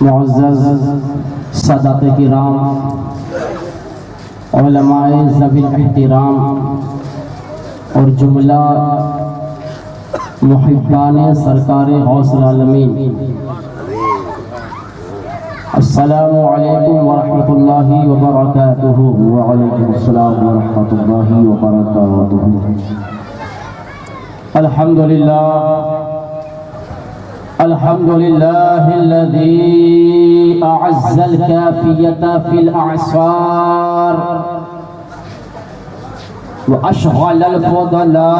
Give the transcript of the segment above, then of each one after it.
معزز سادات کرام، علماء ذوی الاحترام اور جملہ محبان سرکار غوث العالمین، السلام علیکم ورحمۃ اللہ وبرکاتہ۔ وعلیکم السلام ورحمۃ اللہ وبرکاتہ۔ الحمدللہ الذی اعز الکافیۃ فی الاعصار واشغل الفضلاء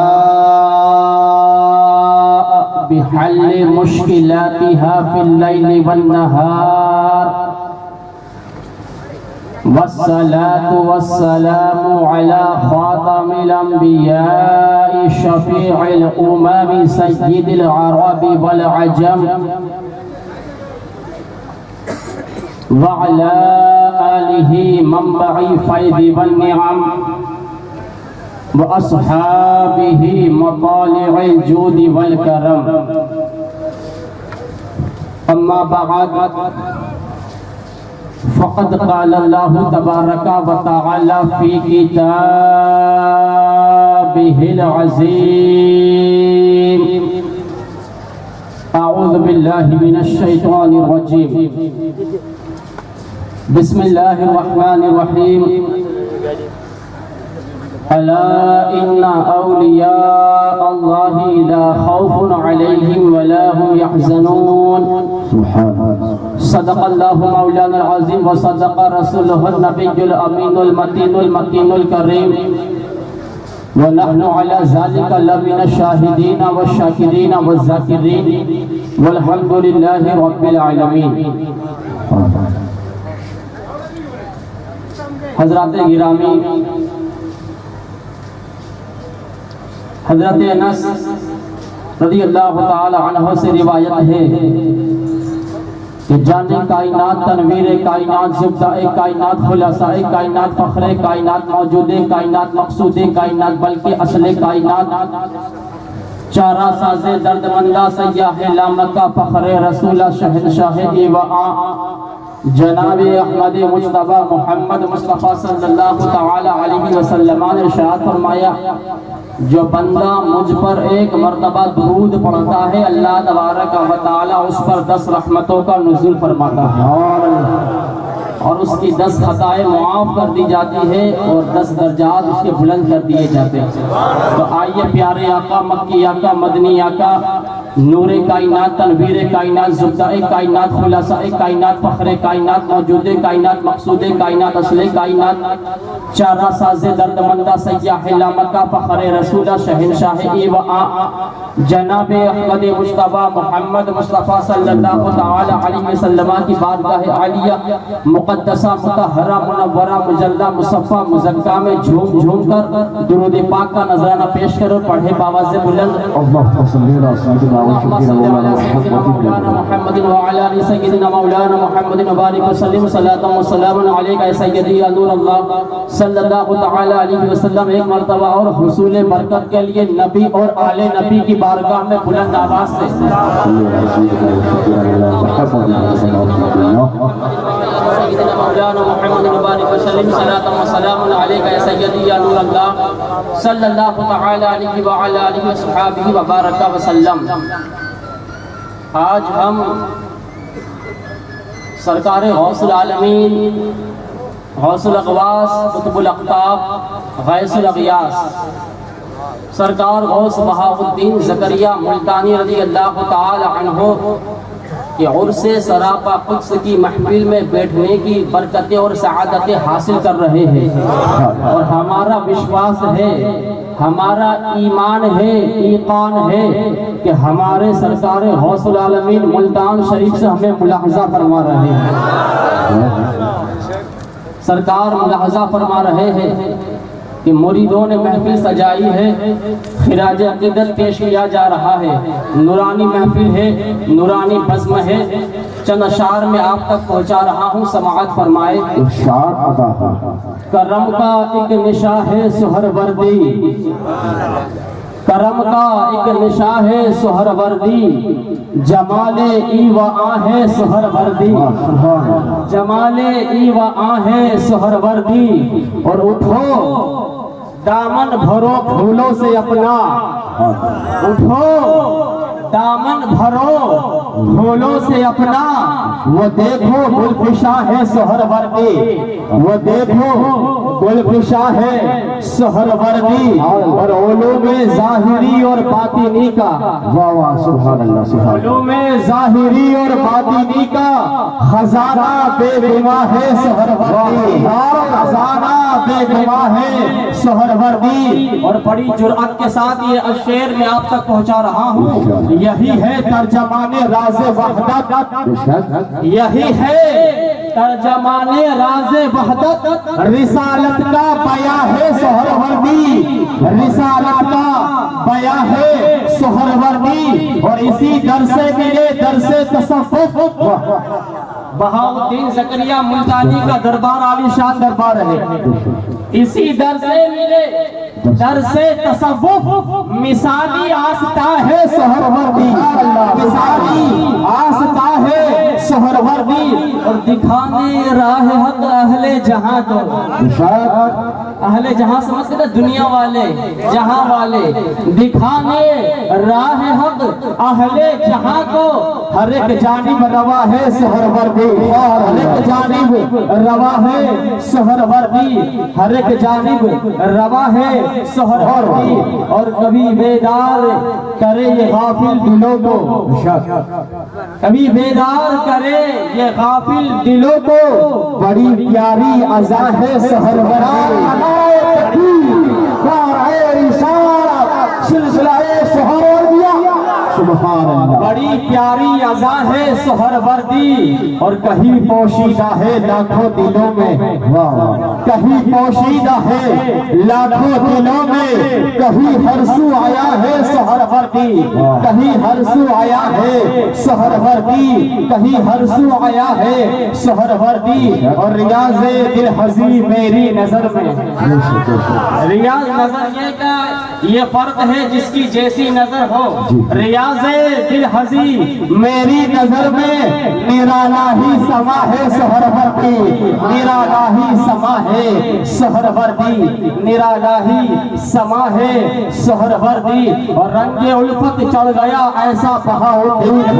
بحل مشکلاتها فی اللیل والنہار، والصلاة والسلام على خاتم الانبیاء شفیع الامم سید العرب والعجم وعلى آلہ منبع الفیض والنعم واصحابہ مطالع الجود والکرم، اما بعد فقد قال اللہ تبارک و تعالی فی کتابہ العظیم، اعوذ باللہ من الشیطان الرجیم، بسم اللہ الرحمن الرحیم، الا ان اولیاء اللہ لا خوف علیہم ولا هم يحزنون، صدق اللہ مولانا العظیم وصدق رسولہ النبی الامین المتین المکین الکریم، ونحن على ذلك لمن الشاہدین والشاکرین والذاکرین والحمد للہ رب العالمین۔ حضرات گرامی، حضرت انس رضی اللہ تعالی عنہ سے روایت ہے کہ جان کائنات، تنویر کائنات، زبدہ کائنات، خلاصہ کائنات، فخر کائنات، موجود کائنات، مقصود کائنات، بلکہ اصل کائنات، چارہ ساز درد مندہ، سیاح لامکہ، فخر رسولہ، شہنشاہ ایوہ جناب احمد مجتبی محمد مصطفیٰ صلی اللہ تعالی علیہ وسلم نے ارشاد فرمایا، جو بندہ مجھ پر ایک مرتبہ درود پڑھتا ہے، اللہ تبارک و تعالی اس پر 10 رحمتوں کا نزول فرماتا ہے، اور اس کی 10 خطائیں معاف کر دی جاتی ہے، اور 10 درجات اس کے بلند کر دیے جاتے ہیں۔ تو آئیے پیارے آقا، مکی آقا، مدنی آقا، نور کائنات، تنویر کائنات، زبدہ کائنات، خلاصہ کائنات، فخر کائنات، موجود کائنات، مقصود کائنات، اصل کائنات، چارہ ساز درد مندہ، سیاح لامکہ، فخر رسولہ، شہنشاہ ایوہ جناب احمد مجتبی محمد مصطفیٰ صلی اللہ تعالی علیہ وسلم کی بارگاہ عالیہ مقدسہ، مطہرہ، منورہ، مجلدہ، مصفہ، مزکہ میں جھوم جھوم کر درود پاک کا نذرانہ پیش کرو، پڑھے باواز بلند، اللہم صلی اللہ علیہ محمد وعلی آل سیدنا مولانا محمد وبارک وسلم، صلاۃ و سلام علیکہ یا سیدی یا نور اللہ صلی اللہ تعالی علیہ وسلم۔ ایک مرتبہ اور حصول برکت کے لیے نبی اور آل نبی کی بارگاہ میں بلند آواز سے سیدنا مولانا محمد وبارک وسلم، صلاۃ و سلام علیکہ یا سیدی یا نور اللہ صلی اللہ تعالی علیہ وعلی آلہ وصحبہ وبارک وسلم۔ آج ہم سرکار غوث العالمین، غوث الاغواث، قطب الاقطاب، غیث الاغیاث، سرکار غوث بہاء الدین زکریا ملتانی رضی اللہ تعالی عنہ کہ عرس سراپا قدس کی محفل میں بیٹھنے کی برکتیں اور سعادتیں حاصل کر رہے ہیں، اور ہمارا وشواس ہے، ہمارا ایمان ہے، ایقان ہے کہ ہمارے سرکار غوث العالمین ملتان شریف سے ہمیں ملاحظہ فرما رہے ہیں۔ سرکار ملاحظہ فرما رہے ہیں کہ مریدوں نے محفل سجائی ہے، خراج عقیدت پیش کیا جا رہا ہے، نورانی محفل ہے، نورانی بزم ہے، چند اشعار میں آپ تک پہنچا رہا ہوں، سماعت فرمائے۔ ارشاد عطا کرم کا ایک نشاں ہے سہر وردی، کرم کا ایک نشاں ہے سہروردی، جمال ای و آہ سہروردی، جمال ای و آہ سہروردی، اور اٹھو دامن بھرو پھولوں سے اپنا، اٹھو دامن بھرو پھولوں سے اپنا، وہ دیکھو گلفشاں ہے سہروردی، وہ دیکھو گلفشاں ہے سہروردی، اور علوم ظاہری اور باطنی کا، واہ واہ سبحان اللہ سبحان اللہ، علوم ظاہری اور باطنی کا خزانہ بے گناہ ہے سہروردی، خزانہ بے گناہ ہے سہروردی۔ اور بڑی جرأت کے ساتھ یہ شعر میں آپ تک پہنچا رہا ہوں، یہی ہے ترجمان راز وحدت، یہی ہے ترجمان راز وحدت، رسالت کا بیاں ہے سہروردی، رسالت کا بیاں ہے سہروردی، اور اسی در سے ملے درس تصوف، بہاؤالدین زکریا ملتانی کا دربار عالی شان دربار ہے، اسی در سے ملے درس تصوف، مثالی آستہ ہے سہروردی، مثالی آستہ ہے سہروردی، اور دکھانے راہ حق اہل جہاں کو، اہل جہاں سمجھتے تھے دنیا والے جہاں والے، دکھانے راہ حق اہل جہاں کو، ہر ایک جانب روا ہے سہروردی، ہر ایک جانب روا ہے سہروردی، ہر ایک جانب روا ہے سہروردی، اور کبھی بیدار کرے یہ غافل دلوں کو، کبھی بیدار کرے یہ غافل دلوں کو، بڑی پیاری اذاں ہے سہروردی، سلسلہ سہروردیہ، سبحان اللہ، بڑی پیاری اذاں ہے سہروردی، اور کہیں پوشیدہ ہے لاکھوں دلوں میں، کہیں پوشیدہ ہے لاکھوں دلوں میں، کہیں ہر سو آیا ہے سہروردی، کہیں ہر سو آیا ہے سہروردی، کہیں ہر سو آیا ہے سہروردی، اور ریاض دل ہزی میری نظر میں، ریاض نظریے کا یہ فرق ہے جس کی جیسی نظر ہو، ریاض دل ہزی میری نظر میں نرالا ہی سما ہے سہروردی، نرالا ہی سما ہے سہروردی، نرالا ہی سما ہے سہروردی، اور رنگ الفت چڑھ گیا ایسا بہاؤالدین،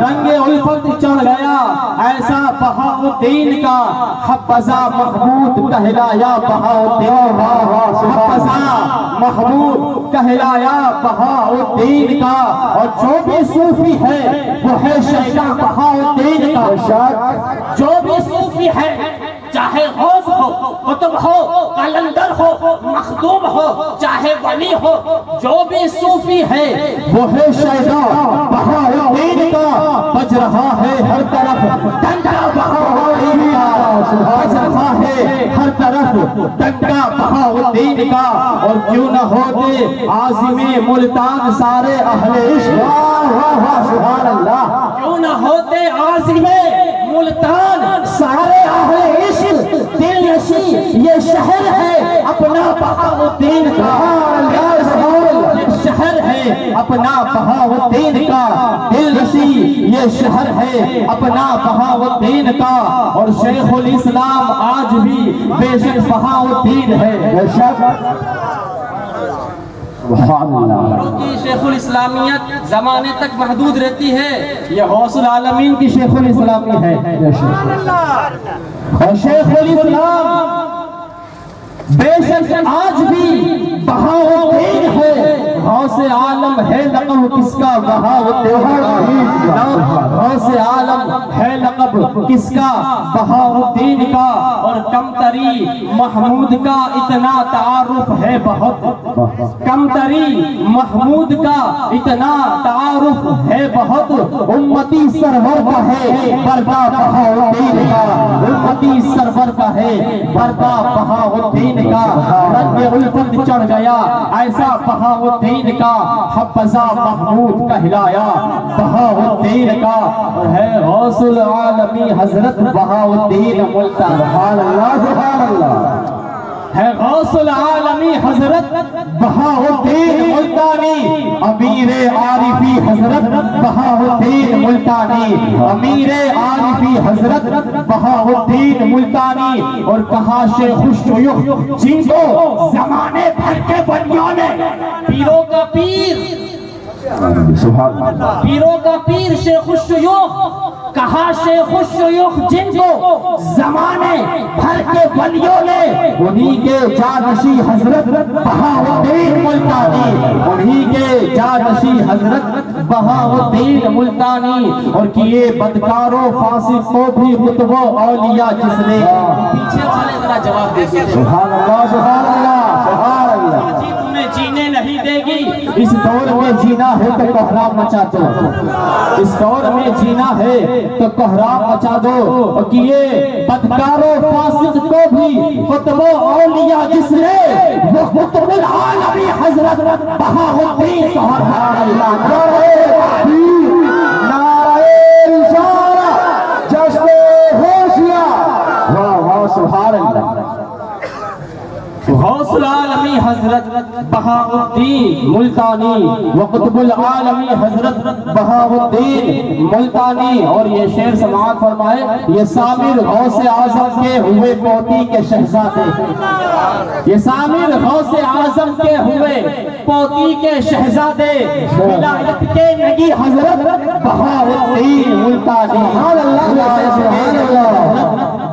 رنگ الفت چڑھ گیا ایسا بہاؤالدین کا، حفظہ محمود کہلایا بہاؤالدین، حفظہ محمود کہلایا بہاؤالدین کا، اور جو بھی صوفی ہے وہ ہے شیخ بہاؤالدین کا، جو بھی صوفی ہے چاہے غوث ہو، قطب ہو، قلندر ہو، مخدوم ہو، چاہے ولی ہو، جو بھی صوفی ہے وہ ہے شیخ بہاؤالدین کا، بج رہا ہے ہر طرف ڈنڈا بہاؤالدین کا، بج رہا ہے ہر طرف ڈنڈا بہاؤالدین کا، اور کیوں نہ ہوتے عازم ملتان سارے اہل عشق، سبحان اللہ، کیوں نہ ہوتے عازم ملتان سارے اہل عشق، دل نشی یہ شہر ہے اپنا بہاؤالدین کا، یہ شہر ہے اپنا بہاؤالدین کا، دل نشی یہ شہر ہے اپنا بہاؤالدین کا، اور شیخ الاسلام آج بھی بے شک بہاؤالدین ہے، بے شک کیونکہ شیخ الاسلامیت زمانے تک محدود رہتی ہے، یہ غوث العالمین کی شیخ الاسلامی ہے، اور شیخ الاسلام بے شک آج بھی بہاؤالدین ہے، غوث عالم ہے لقب کس کا بہاؤالدین، غوث عالم ہے لقب کس کا بہاؤالدین کا، اور کمتری محمود کا اتنا تعارف ہے بہت، کمتری محمود کا اتنا تعارف ہے بہت، امتی سرور کا ہے بردا بہاؤالدین کا، امتی سرور کا ہے بردا بہاؤالدین کا، رنگ الفت چڑھ گیا ایسا بہاؤالدین کا، حفظہ محمود کہلایا بہاؤالدین کا، اور ہے غوث العالمی حضرت بہاؤالدین ملتان، سبحان اللہ سبحان اللہ، ہے غوث العالمی حضرت بہاؤالدین ملتانی، امیر عارفی حضرت بہاؤالدین ملتانی، امیر عارفی حضرت بہاؤالدین ملتانی۔ اور کہا شیخ الشیوخ جن کو زمانے بھر کے ولیوں نے پیروں کا پیر، پیروں کا پیر شیخ الشیوخ، کہا شیخ الشیوخ جن کو زمانے بھر کے ولیوں نے، انہی کے جانشی حضرت بہاؤالدین ملتانی، انہی کے جانشی حضرت بہاؤالدین ملتانی۔ اور کیے بدکاروں فاسق کو بھی قطب و اولیاء جس نے۔ پیچھے والے ذرا جواب دیجیے۔ سبحان اللہ سبحان اللہ سبحان اللہ۔ جی تمہیں جینے نہیں دے گی، اس دور میں جینا ہے تو کوہرام مچا دو، اس دور میں جینا ہے تو کوہرام مچا دو۔ اور کیے بدکاروں فاسق کو بھی قطب و اولیاء جس نے، وہ قطب العالمی حضرت بہاؤالدین سبحان اللہ۔ نعرہ رسالہ، جشن ہوشیاں، واہ واہ سبحان اللہ۔ غوث العالمی حضرت بہاؤالدین ملتانی، وقطب العالمی حضرت بہاؤالدین ملتانی۔ اور یہ شعر سماعت فرمائے، یہ سامر غوث اعظم کے ہوئے پوتی کے شہزادے، یہ سامر غوث اعظم کے ہوئے پوتی کے شہزادے، ولایت کے نگی حضرت بہاؤالدین ملتانی۔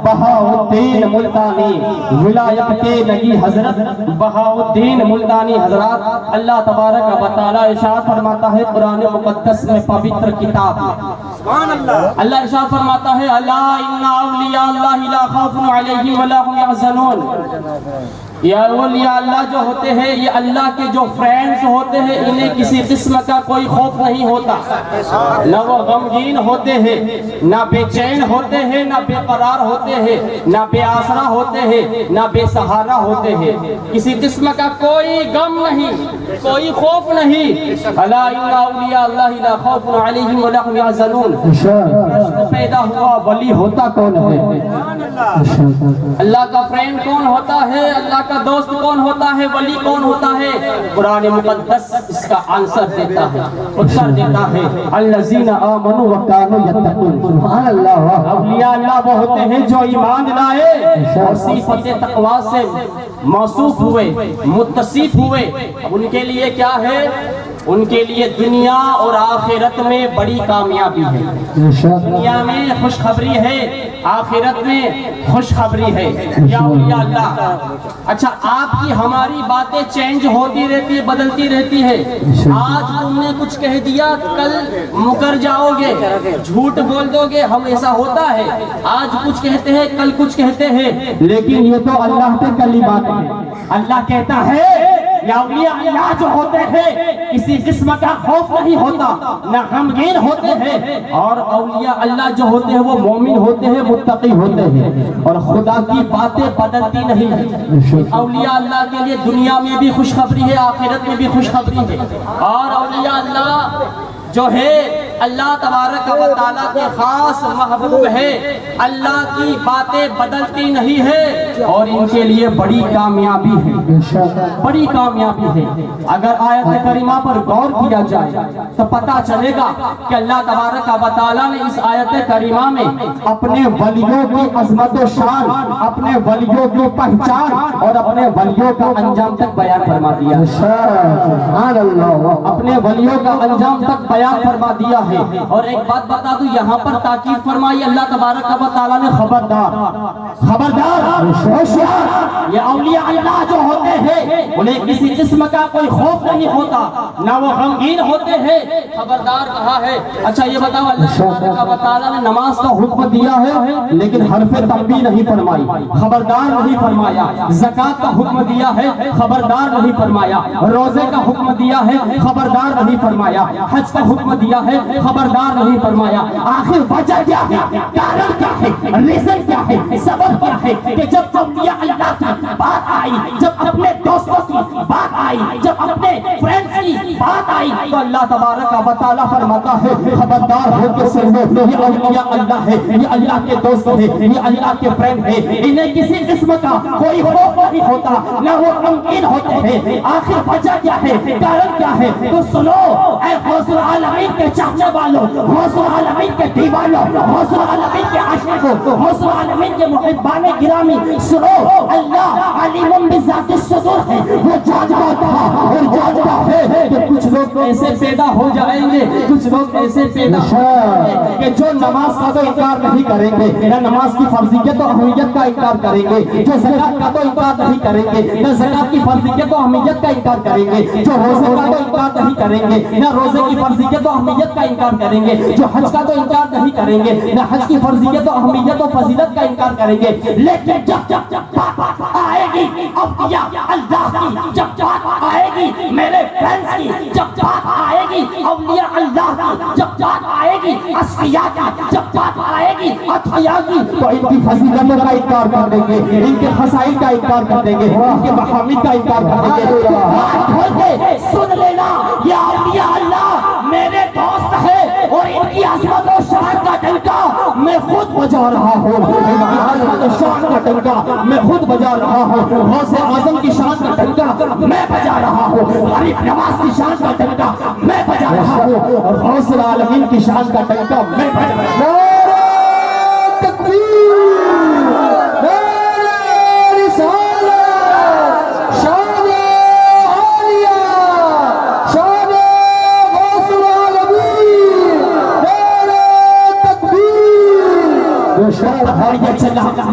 بہاؤالدین ملتانی، ولایت کے نگی حضرت بہاؤالدین ملتانی۔ حضرات، اللہ تبارک و تعالی ارشاد فرماتا ہے قرآن مقدس میں، پوتر کتاب میں، اللہ ارشاد فرماتا ہے الا ان اولیاء اللہ لا خوف علیہم ولا هم يحزنون۔ یہ اولیاء اللہ جو ہوتے ہیں، یہ اللہ کے جو فرینڈز ہوتے ہیں، انہیں کسی قسم کا کوئی خوف نہیں ہوتا، نہ وہ غمگین ہوتے ہیں، نہ بے چین ہوتے ہیں، نہ بے قرار ہوتے ہیں، نہ بے آسرا ہوتے ہیں، نہ بے سہارا ہوتے ہیں، کسی قسم کا کوئی غم نہیں، کوئی خوف نہیں۔ الا ان اولیاء اللہ لا خوف علیہم ولا هم يحزنون۔ پرشن پیدا ہوا ولی ہوتا کون ہے؟ اللہ کا فرینڈ کون ہوتا ہے؟ اللہ کا دوست کون ہوتا ہے؟ ولی کون ہوتا ہے؟ قرآن مقدس اس کا آنسر دیتا ہے، اتر دیتا ہے الذین آمنوا وکانوا یتقون۔ سبحان اللہ۔ اولیاء اللہ وہ ہوتے ہیں جو ایمان لائے اور صفت تقوی سے موصوف ہوئے، متصف ہوئے۔ ان کے لیے کیا ہے؟ ان کے لیے دنیا اور آخرت میں بڑی کامیابی ہے۔ دنیا میں خوشخبری ہے، آخرت میں خوشخبری ہے۔ یا اولیاء اللہ، اچھا آپ کی ہماری باتیں چینج ہوتی رہتی ہے، بدلتی رہتی ہے۔ آج تم نے کچھ کہہ دیا، کل مکر جاؤ گے، جھوٹ بول دو گے، ہم ایسا ہوتا ہے۔ آج کچھ کہتے ہیں، کل کچھ کہتے ہیں، لیکن یہ تو اللہ کے کلمات ہیں۔ اللہ کہتا ہے یا اولیاء اللہ جو ہوتے ہیں کسی قسم کا خوف نہیں ہوتا، نہ غمگین ہوتے ہیں۔ اور اولیاء اللہ جو ہوتے ہیں وہ مومن ہوتے ہیں، متقی ہوتے ہیں، اور خدا کی باتیں بدلتی نہیں ہیں۔ اولیاء اللہ کے لیے دنیا میں بھی خوشخبری ہے، آخرت میں بھی خوشخبری ہے۔ اور اولیاء اللہ جو ہے اللہ تبارک و تعالیٰ کے خاص محبوب ہے، اللہ کی باتیں بدلتی نہیں ہے، اور ان کے لیے بڑی کامیابی ہے، بڑی کامیابی ہے۔ اگر آیت کریمہ پر غور کیا جائے تو پتہ چلے گا کہ اللہ تبارک و تعالیٰ نے اس آیت کریمہ میں اپنے ولیوں کی عظمت و شان، اپنے ولیوں کی پہچان اور اپنے ولیوں کا انجام تک بیان فرما دیا، اپنے ولیوں کا انجام تک بیان فرما دیا ہے۔ اور ایک بات بتا دوں، یہاں پر تاکید فرمائی اللہ تبارک و تعالیٰ نے، خبردار خبردار ہوشیار، یہ اولیاء اللہ جو ہوتے ہیں انہیں کسی قسم کا کوئی خوف نہیں ہوتا، نہ وہ غمگین ہوتے ہیں، خبردار کہا ہے۔ اچھا یہ بتاؤ، اللہ تبارک و تعالیٰ نے نماز کا حکم دیا ہے لیکن حرف تنبیہ نہیں فرمائی، خبردار نہیں فرمایا۔ زکوٰۃ کا حکم دیا ہے، خبردار نہیں فرمایا۔ روزے کا حکم دیا ہے، خبردار نہیں فرمایا۔ حج کا حکم دیا ہے، خبردار نہیں فرمایا آخر وجہ کیا ہے، کارن کیا ہے، ریزن کیا ہے، سبب کیا ہے کہ جب اولیاء اللہ کی بات آئی، جب اپنے دوستوں کی بات آئی، جب اپنے فرینڈز کی بات آئی تو اللہ تبارک و تعالیٰ فرماتا ہے خبردار ہو کے سن لو، یہ اولیاء اللہ ہے، یہ اللہ کے دوست ہے، یہ اللہ کے فرینڈ ہے، انہیں کسی قسم کا کوئی خوف نہیں ہوتا، نہ وہ غمگین ہوتے ہیں۔ آخر وجہ کیا ہے، کارن کیا ہے، تو سنو اے غوث العالمین کے چاہنے والوں، غوث العالمین کے دیوانوں، غوث العالمین کے عاشقوں، غوث العالمین کے محبان گرامی، سنو اللہ علیم بذات الصدور ہے، وہ جانتا تھا اور جانتا ہے کہ کچھ لوگ ایسے پیدا ہو جائیں گے، کچھ لوگ ایسے پیدا ہو جائیں گے کہ جو نماز کا تو انکار نہیں کریں گے، نہ نماز کی فرضیت و اہمیت کا انکار کریں گے، جو زکات کا تو انکار نہیں کریں گے، نہ زکات کی فرضیت و اہمیت کا انکار کریں گے، جو روزے کا تو انکار نہیں کریں گے، نہ روزے کی فرضیت و اہمیت کا انکار کریں گے، جو حج کا تو انکار نہیں کریں گے، نہ حج کی فرضیت و اہمیت و فضیلت کا انکار کریں گے۔ لیکن جب بات آئے گی اولیاء اللہ کی، جب بات آئے گی میرے فرینڈز کی، جب بات آئے گی اولیاء اللہ کی، جب بات آئے گی اصفیاء کی، جب بات آئے گی اتقیاء کی، تو ان کی فضیلتوں کا انکار کر دیں گے، ان کے خصائص کا انکار کر دیں گے، ان کے محامد کا انکار کر دیں گے۔ بات کھول کے سن لینا، یہ اولیاء اللہ میرے دوست ہے اور ان کی عظمت و شان کا ڈنکا میں خود بجا رہا ہوں، ان کی عظمت و شان کا ڈنکا میں خود بجا رہا ہوں، غوث اعظم کی شان کا ڈنکا میں بجا رہا ہوں، غریب نواز کی شان کا ڈنکا میں بجا رہا ہوں، اور غوث العالمین کی شان کا ڈنکا میں بجا رہا ہوں۔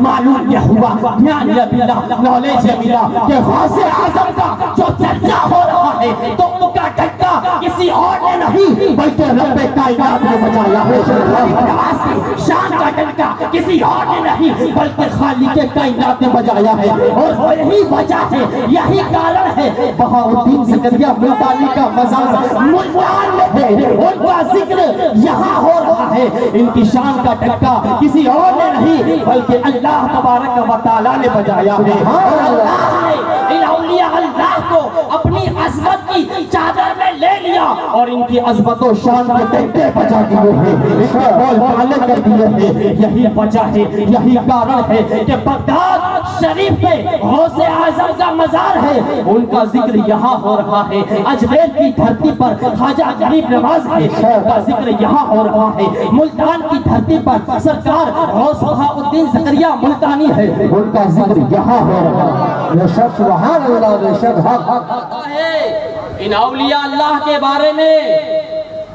معلوم یہ ہوا نالج ملا کہ غوث اعظم کا جو چرچا ہو رہا ہے تو ان کا ڈنکا کسی اور نے نہیں بلکہ رب کائنات نے بجایا ہے، شان کا ڈنکا کسی اور نے نہیں بلکہ خالق کائنات نے بجایا ہے، اور یہی وجہ ہے، یہی کارن ہے بہاؤالدین زکریا ملتانی کا مزار ملتان میں ہے، ان کا ذکر یہاں ہو رہا ہے، ان کی شان کا ڈنکا کسی اور نے نہیں بلکہ اللہ تبارک و تعالیٰ نے بجایا ہے۔ اللہ نے ان اولیاء اللہ کو اپنی عظمت کی چادر میں لے لیا اور ان کی عظمت و شان کے ڈنکے بجا دیے ہیں، ان کے بول بالے کر دیے ہیں۔ یہی وجہ ہے، یہی کارن ہے کہ بغداد شریف میں غوث اعظم کا مزار ہے، ان کا ذکر یہاں ہو رہا ہے۔ اجمیر کی دھرتی پر خواجہ غریب نواز ہے، ان کا ذکر یہاں ہو رہا ہے۔ ملتان کی دھرتی پر سرکار غوث بہاؤالدین زکریا ملتانی ہے، ان کا ذکر یہاں ہو رہا ہے۔ بے شک سبحان اللہ، بے شک حق ان اولیاء اللہ کے بارے میں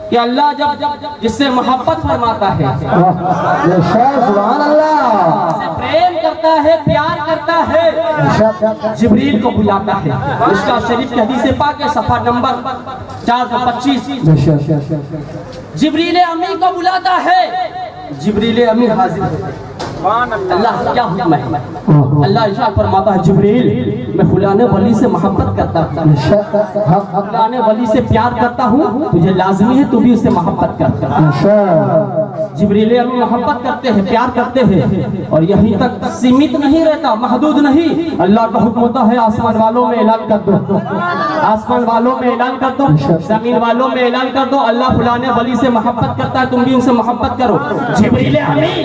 کہ اللہ جب جس سے محبت فرماتا ہے، بے شک سبحان اللہ، سے پریم کرتا ہے، پیار کرتا ہے، جبریل کو بلاتا ہے۔ مشکاہ شریف کی حدیث پاک ہے صفحہ نمبر 425، بے شک جبریل امی کو بلاتا ہے، جبریل امی حاضر ہے۔ اللہ کیا حکم ہے؟ اللہ ارشاد فرماتا ہے جبریل میں فلاں ولی سے محبت کرتا ہوں، فلاں ولی سے پیار کرتا ہوں، تجھے لازمی ہے تو بھی اس سے محبت کرتا۔ جبریل امی محبت کرتے ہیں، پیار کرتے ہیں، اور یہیں تک سیمت نہیں رہتا، محدود نہیں۔ اللہ کا حکم ہوتا ہے آسمان والوں میں اعلان کر دو، آسمان والوں میں اعلان کر دو، زمین والوں میں اعلان کر دو، اللہ فلاں ولی سے محبت کرتا ہے، تم بھی ان سے محبت کرو۔ جبریل امی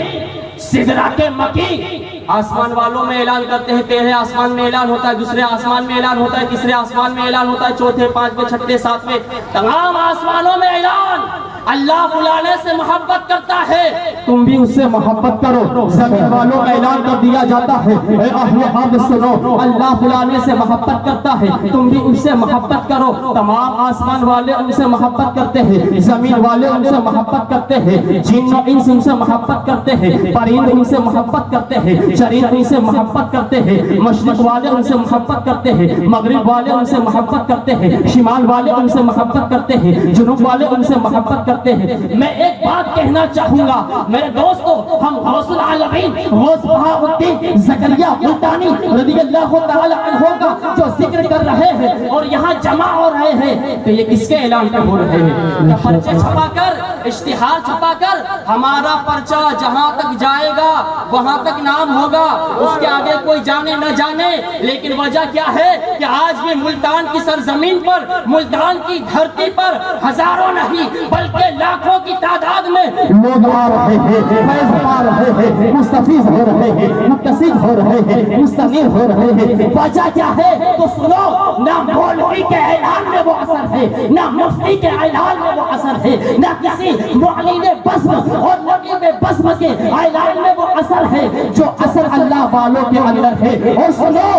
سدرہ کے مکی آسمان والوں میں اعلان کرتے ہیں، پہلے آسمان میں اعلان ہوتا ہے، دوسرے آسمان میں اعلان ہوتا ہے، تیسرے آسمان میں اعلان ہوتا ہے، چوتھے، پانچویں، چھٹے، ساتویں، تمام آسمانوں میں اعلان اللہ فلانے سے محبت کرتا ہے، تم بھی اس سے محبت کرو۔ زمین والوں میں اعلان کر دیا جاتا ہے اے اہل ارض سنو، اللہ فلانے سے محبت کرتا ہے، تم بھی اس سے محبت کرو۔ تمام آسمان والے ان سے محبت کرتے ہیں، زمین والے ان سے محبت کرتے ہیں، جن و انس ان سے محبت کرتے ہیں، پرند ان سے محبت کرتے ہیں، چرند ان سے محبت کرتے ہیں، مشرق والے ان سے محبت کرتے ہیں، مغرب والے ان سے محبت کرتے ہیں، شمال والے ان سے محبت کرتے ہیں، جنوب والے ان سے محبت کرتے ہیں۔ کرتے ہیں۔ میں ایک بات کہنا چاہوں گا میرے دوستو، ہم غوث العالمین غوث بہاء الدین زکریا ملتانی رضی اللہ تعالی عنہ کا جو ذکر کر رہے ہیں اور یہاں جمع ہو رہے ہیں تو یہ کس کے اعلان پہ ہو رہے ہیں؟ کہ پرچے چھپا کر، اشتہار چھپا کر ہمارا پرچہ جہاں تک جائے گا وہاں تک نام ہوگا، اس کے آگے کوئی جانے نہ جانے۔ لیکن وجہ کیا ہے کہ آج بھی ملتان کی سرزمین پر، ملتان کی دھرتی پر ہزاروں نہیں بلکہ لاکھوں کی تعداد میں لوگ آ رہے ہیں، فیض پا رہے ہیں، مستفیض ہو رہے ہیں، متصف ہو رہے ہیں، مستنیر ہو رہے ہیں۔ وجہ کیا ہے تو سنو، نہ مولوی کے اعلان میں وہ اثر ہے، نہ مفتی کے اعلان میں وہ اثر ہے، نہ کسی معلن بزم اور نقیب بزم کے اعلان میں وہ اثر ہے، جو اثر اللہ والوں کے اندر ہے۔ اور سنو،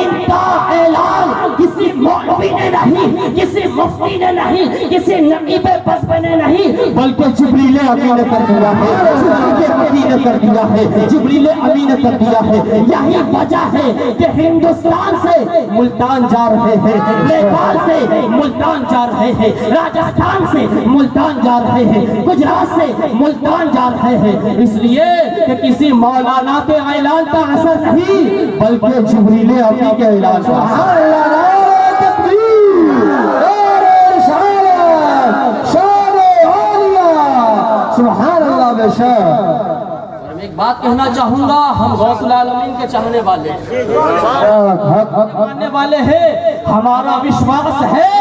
ان کا اعلان کسی مولوی نے نہیں، کسی مفتی نے نہیں، کسی نقیب بزم نے نہیں، بلکہ جبریل امین نے کر دیا ہے، جبریل امین نے کر دیا ہے، جبریل امین نے کر دیا ہے۔ یہی وجہ ہے کہ ہندوستان سے ملتان جا رہے ہیں، نیپال سے ملتان جا رہے ہیں، راجستھان سے ملتان جا رہے ہیں، گجرات سے ملتان جا رہے ہیں، اس لیے کہ کسی مولانا کے اعلان کا اثر نہیں بلکہ جبریل امین کے اعلان کا۔ سبحان اللہ، نعرہ تکبیر، نعرہ رسالت، شان اولیاء، سبحان اللہ بے شک۔ میں ایک بات کہنا چاہوں گا، ہم غوث العالمین کے چاہنے والے ماننے والے ہیں، ہمارا وشواس ہے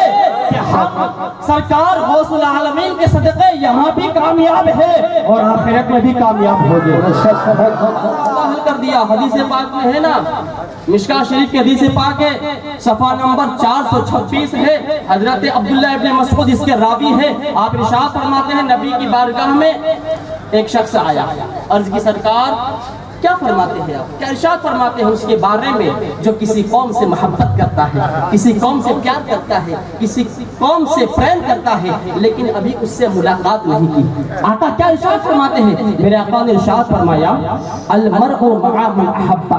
کہ ہم سرکار غوث العالمین کے صدقے یہاں بھی کامیاب ہے اور آخرت میں بھی کامیاب ہو گئے۔ حل کر دیا، حدیث پاک میں ہے نا، مشکاہ شریف کی حدیث پاک ہے، صفحہ نمبر 426 ہے، حضرت عبداللہ ابن مسعود اس کے راوی ہے۔ آپ ارشاد فرماتے ہیں نبی کی بارگاہ میں ایک شخص آیا، عرض کی سرکار کیا فرماتے ہیں آپ؟ کیا ارشاد فرماتے ہیں اس کے بارے میں جو کسی قوم سے محبت کرتا ہے، کسی قوم سے پیار کرتا ہے، کسی قوم سے پریم کرتا ہے لیکن ابھی اس سے ملاقات نہیں کی؟ آقا کیا ارشاد فرماتے ہیں؟ میرے آقا نے ارشاد فرمایا المرء مع من احب،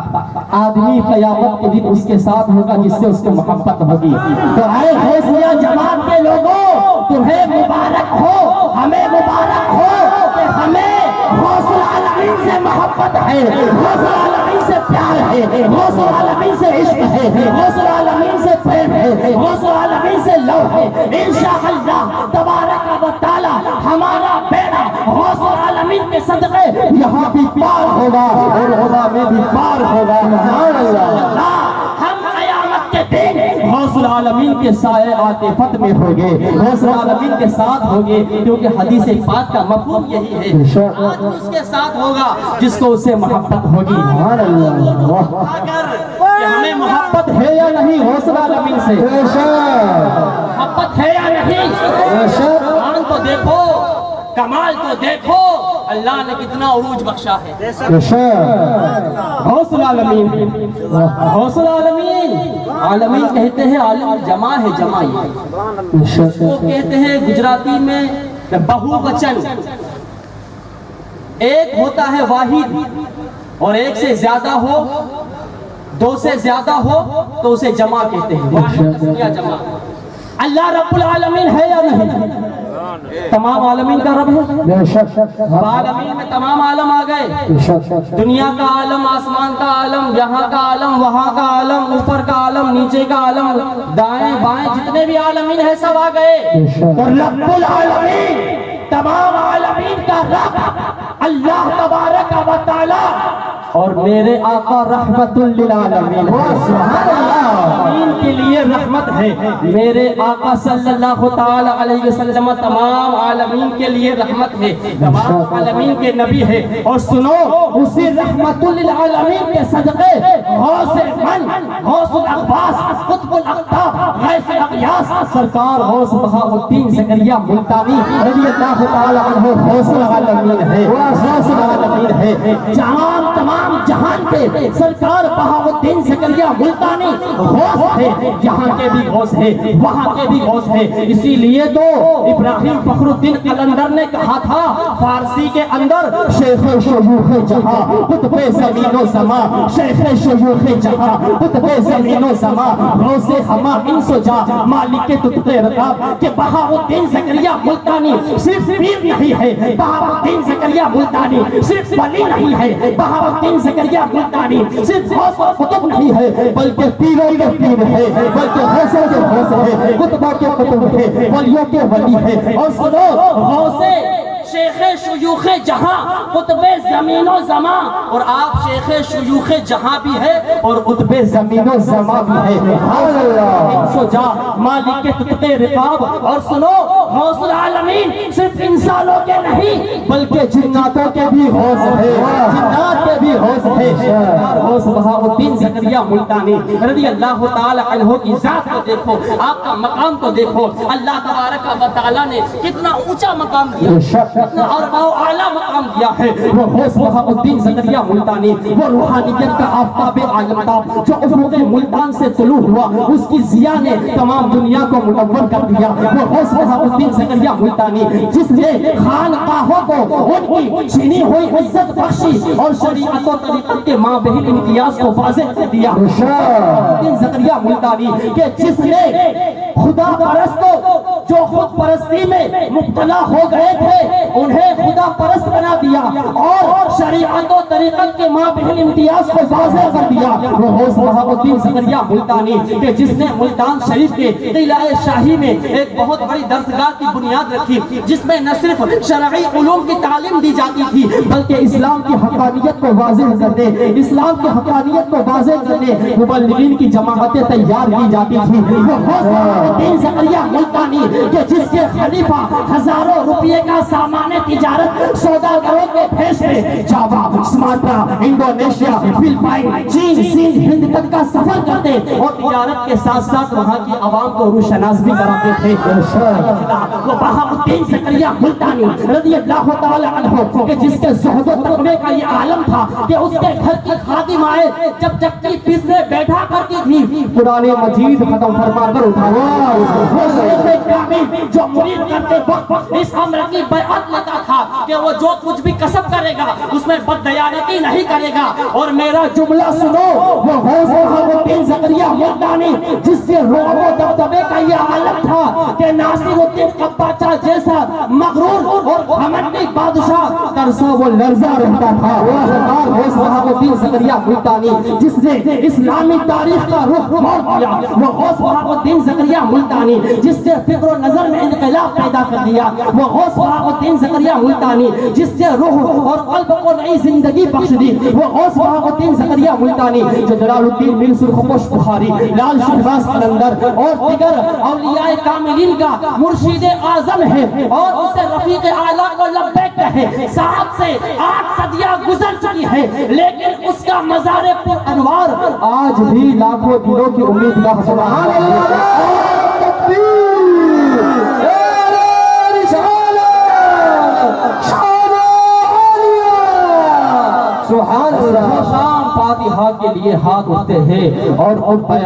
آدمی قیامت کے دن اس کے ساتھ ہوگا جس سے اس کو محبت ہوگی۔ تو اے غوثیہ جماعت کے لوگوں، تمہیں مبارک ہو، ہمیں مبارک ہو کہ ہمیں غوث العالمین سے محبت ہے، غوث العالمین سے پیار ہے، غوث العالمین سے عشق ہے، غوث العالمین سے پریم ہے، غوث العالمین سے لو ہے۔ انشاءاللہ تبارک و تعالی ہمارا بیڑا غوث العالمین کے صدقے یہاں بھی پار ہوگا اور خدا میں بھی پار ہوگا۔ سبحان اللہ، ہم قیامت کے دن غوث العالمین کے سائے عاطفت میں ہوگے، غوث العالمین کے ساتھ ہوگے، کیونکہ حدیث پاک کا مفہوم یہی ہے، آج اس کے ساتھ ہوگا جس کو اسے محبت ہوگی۔ سبحان اللہ، اگر کہ ہمیں محبت ہے یا نہیں غوث العالمین سے، بے شک، محبت ہے یا نہیں؟ بے شک، قرآن تو دیکھو، کمال تو دیکھو، اللہ نے کتنا عروج بخشا ہے۔ بے شک، غوث العالمین، غوث العالمین، عالمین کہتے ہیں عالم جمع ہے، جمع بے شک، وہ کہتے ہیں گجراتی میں بہو وچن، ایک ہوتا ہے واحد اور ایک سے زیادہ ہو، دو سے زیادہ ہو تو اسے جمع کہتے ہیں، واحد تسنیہ جمع۔ اللہ رب العالمین ہے یا نہیں؟ تمام عالمین کا رب ہے، بے شک، عالمین میں تمام عالم آ گئے، بے شک، دنیا کا عالم، آسمان کا عالم، یہاں کا عالم، وہاں کا عالم، اوپر کا عالم، نیچے کا عالم، دائیں بائیں جتنے بھی عالمین ہیں سب آ گئے۔ بے شک، اور رب العالمین، تمام عالمین کا رب اللہ تبارک و تعالی اور میرے آقا رحمت للعالمین ہے۔ سبحان اللہ، عالمین کے لیے رحمت ہے، میرے آقا صلی اللہ تعالی علیہ وسلم تمام عالمین کے لیے رحمت ہے، تمام عالمین کے نبی ہے۔ اور سنو، اسی رحمت للعالمین کے صدقے غوث من، غوث الاقواس، قطب الاقطاب، غیث الاغیاث، سرکار غوث بہاء الدین زکریا ملتانی رضی اللہ تعالی عنہ غوث العالمین ہے، غوث العالمین ہے۔ جہاں تمام جہان کے سرکار بہاؤالدین زکریا ملتانی غوث تھے، یہاں کے بھی غوث ہے، وہاں کے بھی غوث ہے۔ اسی لیے تو ابراہیم فخر الدین قلندر نے کہا تھا فارسی کے اندر، شیخ شیوخ جہاں قطب زمین و زماں، شیخ شیوخ جہاں قطب زمین و زماں، غوث ہما انس و جاں، مالک تطق رقاب، کہ بہاؤالدین زکریا ملتانی صرف پیر نہیں ہے، بہاؤالدین زکریا ملتانی صرف ولی نہیں ہے، بہاؤالدین زکریا ملتانی صرف غوث و قطب نہیں ہے، بلکہ پیروں کے پیر ہے، بلکہ غوثوں کے غوث ہے، قطبوں کے قطب ہے، ولیوں کے ولی ہے۔ اور سنو، غوث شیخ شیوخ جہاں قطب زمین و زماں، اور آپ شیخ شیوخ جہاں بھی ہے اور قطب زمین و زماں بھی ہے، سو جا مالک تطق رقاب۔ اور سنو، غوث العالمین صرف انسانوں کے نہیں بلکہ جناتوں کے بھی غوث ہے، جنات کے بھی غوث ہے۔ غوث بہاؤالدین زکریا ملتانی رضی اللہ تعالی عنہ کی ذات کو دیکھو، آپ کا مقام کو دیکھو، اللہ تبارک و تعالیٰ نے کتنا اونچا مقام دیا، کتنا ارفع و اعلیٰ مقام دیا ہے۔ وہ غوث بہاؤالدین زکریا ملتانی، وہ روحانیت کا آفتاب عالمتاب جو افق ملتان سے طلوع ہوا، اس کی ضیاء نے تمام دنیا کو منور کر دیا۔ وہ غوث بہاؤالدین زکریا ملتانی جس نے خانقاہوں کو ان کی چھینی ہوئی عزت بخشی اور شریعت و طریقت کے مابین امتیاز کو واضح کر دیا۔ بہاؤالدین زکریا ملتانی کہ جس نے خدا پرستوں جو خود پرستی میں مبتلا ہو گئے تھے انہیں خدا پرست بنا دیا اور شریعت و طریقت کے مابین امتیاز کو واضح کر دیا۔ وہ غوث بہاؤالدین زکریا ملتانی کہ جس نے ملتان شریف کے قلعہ شاہی میں ایک بہت بڑی درسگاہ کی بنیاد رکھی، جس میں نہ صرف شرعی علوم کی تعلیم دی جاتی تھی بلکہ اسلام کی حقانیت کو واضح کرنے، اسلام کی حقانیت کو واضح کرنے مبلغین کی جماعتیں تیار کی جاتی تھی۔ وہ غوث بہاؤالدین زکریا ملتانی کہ جس کے خلیفہ ہزاروں روپے کا سامان تجارت سوداگروں کے بھیس میں جاوا، سماٹرا، انڈونیشیا، فلپائن، چین، سندھ، ہند تک کا سفر کرتے اور تجارت کے ساتھ ساتھ وہاں کی عوام کو روشناس بھی کراتے تھے۔ وہ بہاؤالدین زکریا ملتانی رضی اللہ تعالی عنہ کہ جس کے زہد و تقوی کا یہ عالم تھا کہ اس کے گھر کی خادمائیں جب چکی پیسنے بیٹھا کرتی تھی قرآن مجید ختم فرما کر اٹھایا۔ وہ شیخ کامل جو مرید کرتے وقت اس امر کی بیعت لیتا تھا کہ وہ جو کچھ بھی کسب کرے گا اس میں بددیانتی نہیں کرے گا۔ اور میرا جملہ سنو، وہ غوث بہاؤالدین زکریا ملتانی جس کے رعب و دبدبے کا یہ عالم تھا کہ ناصر الدین قباچہ جیسا مغرور اور گھمنڈی بادشاہ ترسا وہ لرزا رہتا تھا۔ سرکار غوث بہاؤالدین زکریا ملتانی جس نے اسلامی تاریخ کا رخ موڑ دیا، وہ غوث بہاؤالدین زکریا ملتانی جس نے فکر و نظر میں انقلاب پیدا کر دیا، وہ غوث بہاؤالدین زکریا ملتانی جس نے روح اور قلب کو نئی زندگی بخش دی، وہ غوث بہاؤالدین زکریا ملتانی جو جلال الدین میر سرخپوش بخاری، لال شہباز قلندر اور دیگر اولیاء کاملین کا مرشد اعظم ہے اور اسے رفیق اعلیٰ کو لبیک کہے۔ 7 سے 8 صدیاں گزر چکی ہے لیکن اس کا مزار پر انوار آج بھی لاکھوں دلوں کی امید کا سبحان اللہ۔ سبحان اللہ۔ شام فاتحہ کے لیے ہاتھ اٹھتے ہیں اور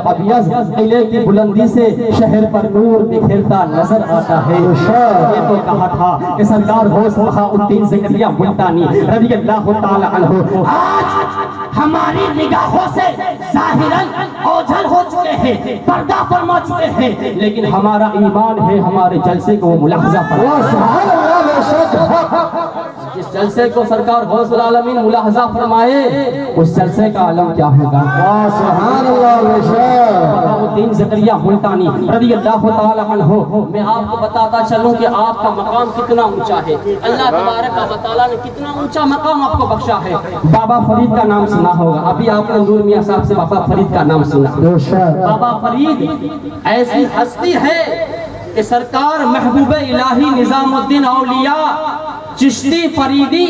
ابیض قلعے کی بلندی سے شہر پر نور بکھرتا نظر آتا ہے۔ یہ تو کہا تھا کہ سرکار غوث بہاؤالدین زکریا ملتانی رضی اللہ تعالی عنہ آج ہماری نگاہوں سے ظاہراً اوجھل ہو چکے ہیں، پردہ فرما چکے ہیں، لیکن ہمارا ایمان ہے ہمارے جلسے کو ملاحظہ فرمائے۔ جس جلسے کو سرکار غوث العالمین ملاحظہ فرمائے اس جلسے کا عالم کیا ہوگا۔ سبحان اللہ۔ بہاؤالدین زکریا ملتانی رضی اللہ تعالی عنہ، میں آپ کو بتاتا چلوں کہ آپ کا مقام کتنا اونچا ہے، اللہ تبارک و تعالیٰ نے کتنا اونچا مقام آپ کو بخشا ہے۔ بابا فرید کا نام سنا ہوگا، ابھی آپ نے نور میاں صاحب سے بابا فرید کا نام سنا۔ بابا فرید ایسی ہستی ہے کہ سرکار محبوب الہی نظام الدین اولیاء چشتی فریدی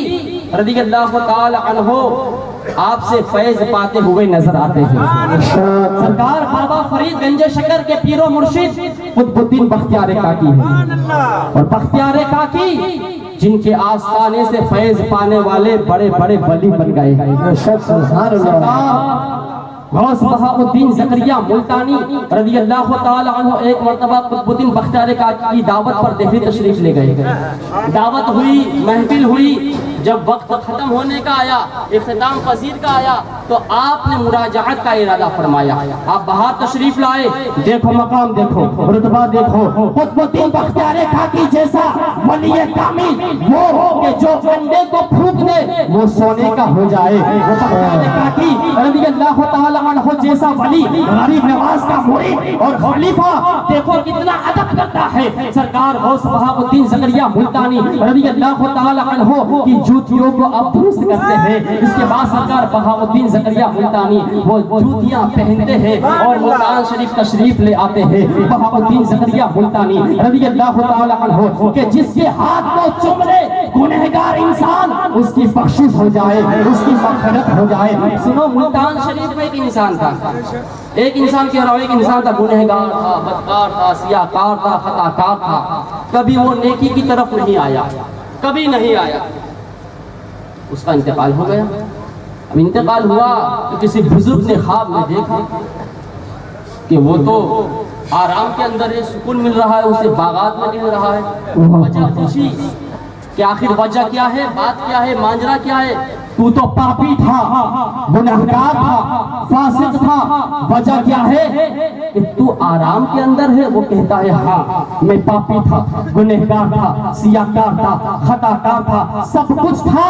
رضی اللہ تعالی عنہ آپ سے فیض پاتے ہوئے نظر آتے ہیں۔ سرکار بابا فرید گنج شکر کے پیر و مرشد قطب الدین بختیار کاکی ہے، اور بختیار کاکی جن کے آستانے سے فیض پانے والے بڑے بڑے ولی بن گئے. سبحان اللہ. غوث بہاء الدین زکریا ملتانی رضی اللہ تعالی عنہ ایک مرتبہ قطب الدین بختیار کاکی کی دعوت پر دہلی تشریف لے گئے. دعوت ہوئی، محفل ہوئی. جب وقت ختم ہونے کا آیا، اختتام پذیر کا آیا، تو آپ نے مراجعت کا ارادہ فرمایا. آپ باہر تشریف لائے. دیکھو مقام دیکھو، رتبہ دیکھو. قطب الدین بختیار کاکی جیسا ولی کامل وہ کہ جو انڈے کو پھونک دے وہ سونے کا ہو جائے. بختیار کاکی رضی اللہ تعالی عنہ جیسا ولی، غریب نواز کا مرید اور خلیفہ، دیکھو کتنا ادب کرتا ہے. سرکار غوث بہاء الدین زکریا ملتانی رضی اللہ تعالی عنہ کی جوتیوں کو آپ درست کرتے ہیں. اس کے بعد سرکار بہاء الدین زکریا ملتانی وہ جوتیاں پہنتے ہیں اور ملتان شریف تشریف لے آتے ہیں. بہاء الدین زکریا ملتانی رضی اللہ تعالی عنہ کہ جس کے ہاتھ کو چوم لے گنہگار انسان، اس کی بخشش ہو جائے، اس کی مغفرت ہو جائے. سنو، ملتان شریف میں ایک انسان تھا، ایک انسان کہہ رہا ہوں، ایک انسان تھا، گنہگار تھا، بدکار تھا، سیاہ کار تھا، خطا کار تھا. کبھی وہ نیکی کی طرف نہیں آیا، کبھی نہیں آیا. اس کا انتقال ہو گیا. اب انتقال ہوا تو کسی بزرگ نے خواب میں دیکھا کہ وہ تو آرام کے اندر ہے، سکون مل رہا ہے، اسے باغات میں گر رہا ہے. وجہ پوچھی کہ آخر وجہ کیا ہے، بات کیا ہے، ماجرا کیا ہے؟ تو تو پاپی تھا، گنہگار تھا، فاسق تھا. وجہ کیا ہے کہ تو آرام کے اندر ہے؟ وہ کہتا ہے ہاں، میں پاپی تھا، گنہگار تھا، سیاہکار تھا، خطا کار تھا، سب کچھ تھا،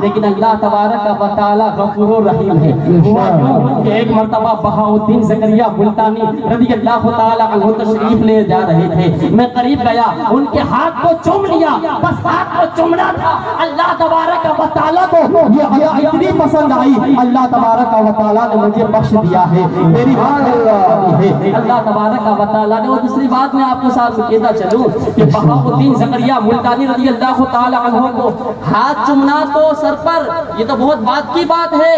لیکن اللہ تبارک و تعالی غفور و رحیم ہے. ہوا یوں کہ ایک مرتبہ بہاء الدین زکریا ملتانی رضی اللہ تعالی عنہ تشریف لے جا رہے تھے. میں قریب گیا، ان کے ہاتھ کو چوم لیا. بس ہاتھ کو چومنا تھا. اللہ تبارک و تعالی کو یہ اتنی پسند آئی، اللہ تبارک و تعالیٰ نے مجھے بخش دیا ہے. میری بات ہے اللہ تبارک و تعالیٰ نے. اور دوسری بات میں آپ کو ساتھ کہتا چلوں کہ بہاء الدین زکریا ملتانی رضی اللہ تعالی عنہ کو ہاتھ چومنا تو سر پر، یہ تو بہت بات کی بات ہے.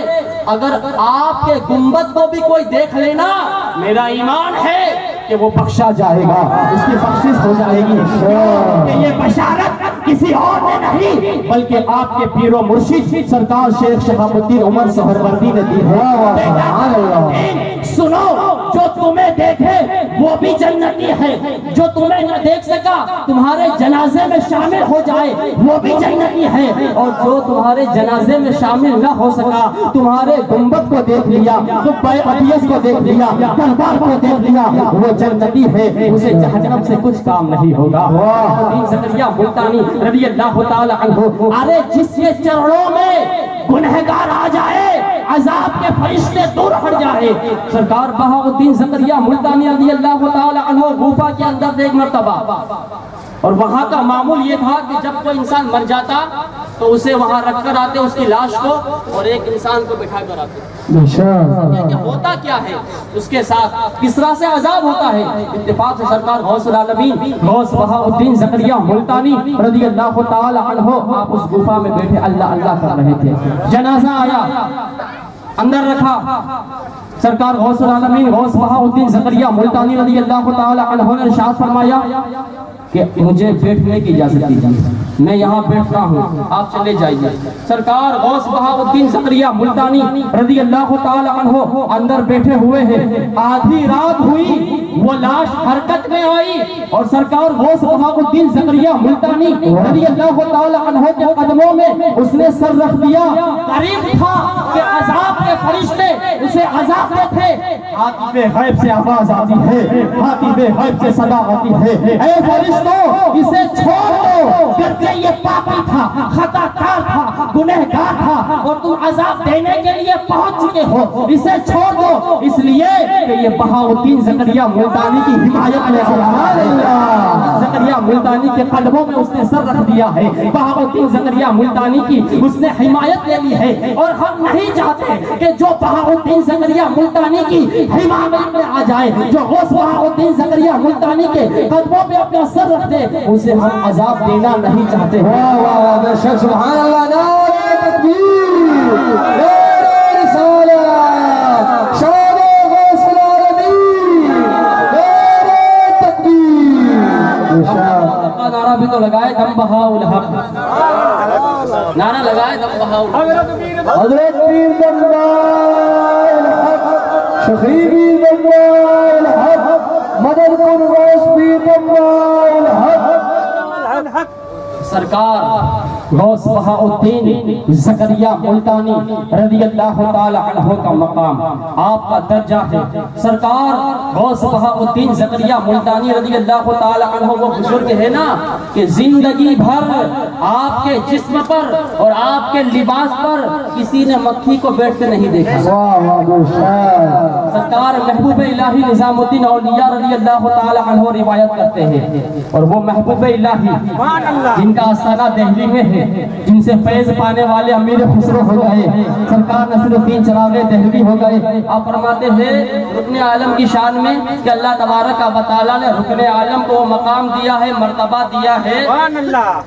اگر آپ کے گنبد کو بھی کوئی دیکھ لینا، میرا ایمان ہے کہ وہ بخشا جائے گا، اس کی بخشش ہو جائے گی. کہ یہ بشارت کسی اور نے نہیں بلکہ آپ کے پیر و مرشد سرکار شیخ شہاب الدین عمر سہروردی نے دی ہے. سنو، جو تمہیں دیکھے وہ بھی جنتی ہے، جو تمہیں نہ دیکھ سکا تمہارے جنازے میں شامل ہو جائے وہ بھی جنتی ہے، اور جو تمہارے جنازے میں شامل نہ ہو سکا، تمہارے گنبد کو دیکھ لیا، قبہ ابیض کو دیکھ لیا، دربار کو دیکھ لیا، وہ جنتی ہے، اسے جہنم سے کچھ کام نہیں ہوگا. الدین زکریا ملتانی رضی اللہ تعالی عنہ، ارے جس کے چرنوں میں گنہگار آ جائے، عذاب کے فرشتے دور ہٹ جائے. سرکار بہاء الدین زکریا ملتانی رضی اللہ تعالی عنہ غوفہ کے اندر ایک مرتبہ، اور وہاں کا معمول یہ تھا کہ جب کوئی انسان مر جاتا تو اسے وہاں رکھ کر آتے، اس کی لاش کو، اور ایک انسان کو بٹھا کر آتے. کہ ہوتا کیا ہے اس کے ساتھ، کس طرح سے عذاب ہوتا ہے. اتفاق سے سرکار غوث العالمین غوث بہاء الدین زکریا ملتانی رضی اللہ تعالی عنہ آپ اس غفا میں بیٹھے اللہ اللہ کر رہے تھے. جنازہ آیا، اندر رکھا. سرکار غوث العالمین غوث بہاء الدین زکریا ملتانی رضی اللہ تعالی عنہ نے ارشاد فرمایا کہ مجھے بیٹھنے کی اجازت دیجیے، میں یہاں بیٹھتا ہوں، آپ چلے جائیے. سرکار غوث بہاء الدین زکریا ملتانی رضی اللہ تعالی عنہ اندر بیٹھے ہوئے ہیں. آدھی رات ہوئی، وہ لاش حرکت میں آئی اور سرکار غوث بہاء الدین زکریا ملتانی رضی اللہ تعالی عنہ کے قدموں میں اس نے سر رکھ دیا. قریب تھا کہ عذاب کے فرشتے اسے عذاب دیتے تھے. حاتم غیب سے آواز آتی ہے، حاتم غیب سے صدا آتی ہے، اے فرشتوں اسے چھوڑ دو، گرچہ یہ پاپی تھا، خطا کار تھا، گنہگار تھا، اور تم عذاب دینے کے لیے پہنچ چکے ہو، اسے چھوڑ دو. اس لیے کہ یہ بہاء الدین زکریا ملتانی کی حمایت میں سبحان اللہ، زکریا ملتانی کے قدموں میں اس نے سر رکھ دیا ہے. بہاء الدین زکریا ملتانی کی اس نے حمایت لے لی ہے. اور ہم نہیں چاہتے کہ جو بہاء الدین زکریا ملتانی کی حمایت میں آ جائے، جو غوث بہاء الدین زکریا ملتانی کے قدموں پہ اپنا سر رکھ دے، اسے ہم عذاب دینا نہیں چاہتے. واہ واہ، بے شک سبحان اللہ. نعرہ تکبیر، نعرہ رسالت، شان غوث العالمین، نعرہ تکبیر. نعرہ بھی تو لگائے، دم بہاء الحق. نعرہ لگائے دم بہاؤ حضرت پیر بندہ الحق شخیبی بندہ الحق مدد کن غوث پیر بندہ الحق سرکار غوث بہاء الدین زکریا ملتانی رضی اللہ تعالی عنہ کا مقام آپ کا درجہ ہے۔ سرکار غوث بہاء الدین زکریا ملتانی رضی اللہ تعالی عنہ وہ بزرگ ہے نا کہ زندگی بھر آپ کے جسم پر اور آپ کے لباس پر کسی نے مکھی کو بیٹھتے نہیں دیکھا۔ سرکار محبوب الہی نظام الدین اولیاء رضی اللہ تعالی عنہ روایت کرتے ہیں، اور وہ محبوب الہی جن کا آستانہ دہلی میں ہے، جن سے فیض پانے والے امیر خسرو ہو گئے، سرکار نصر الدین چراغ دہلوی ہو گئے۔ آپ فرماتے ہیں رکن عالم کی شان میں کہ اللہ تبارک و تعالیٰ نے رکن عالم کو وہ مقام دیا ہے، مرتبہ دیا ہے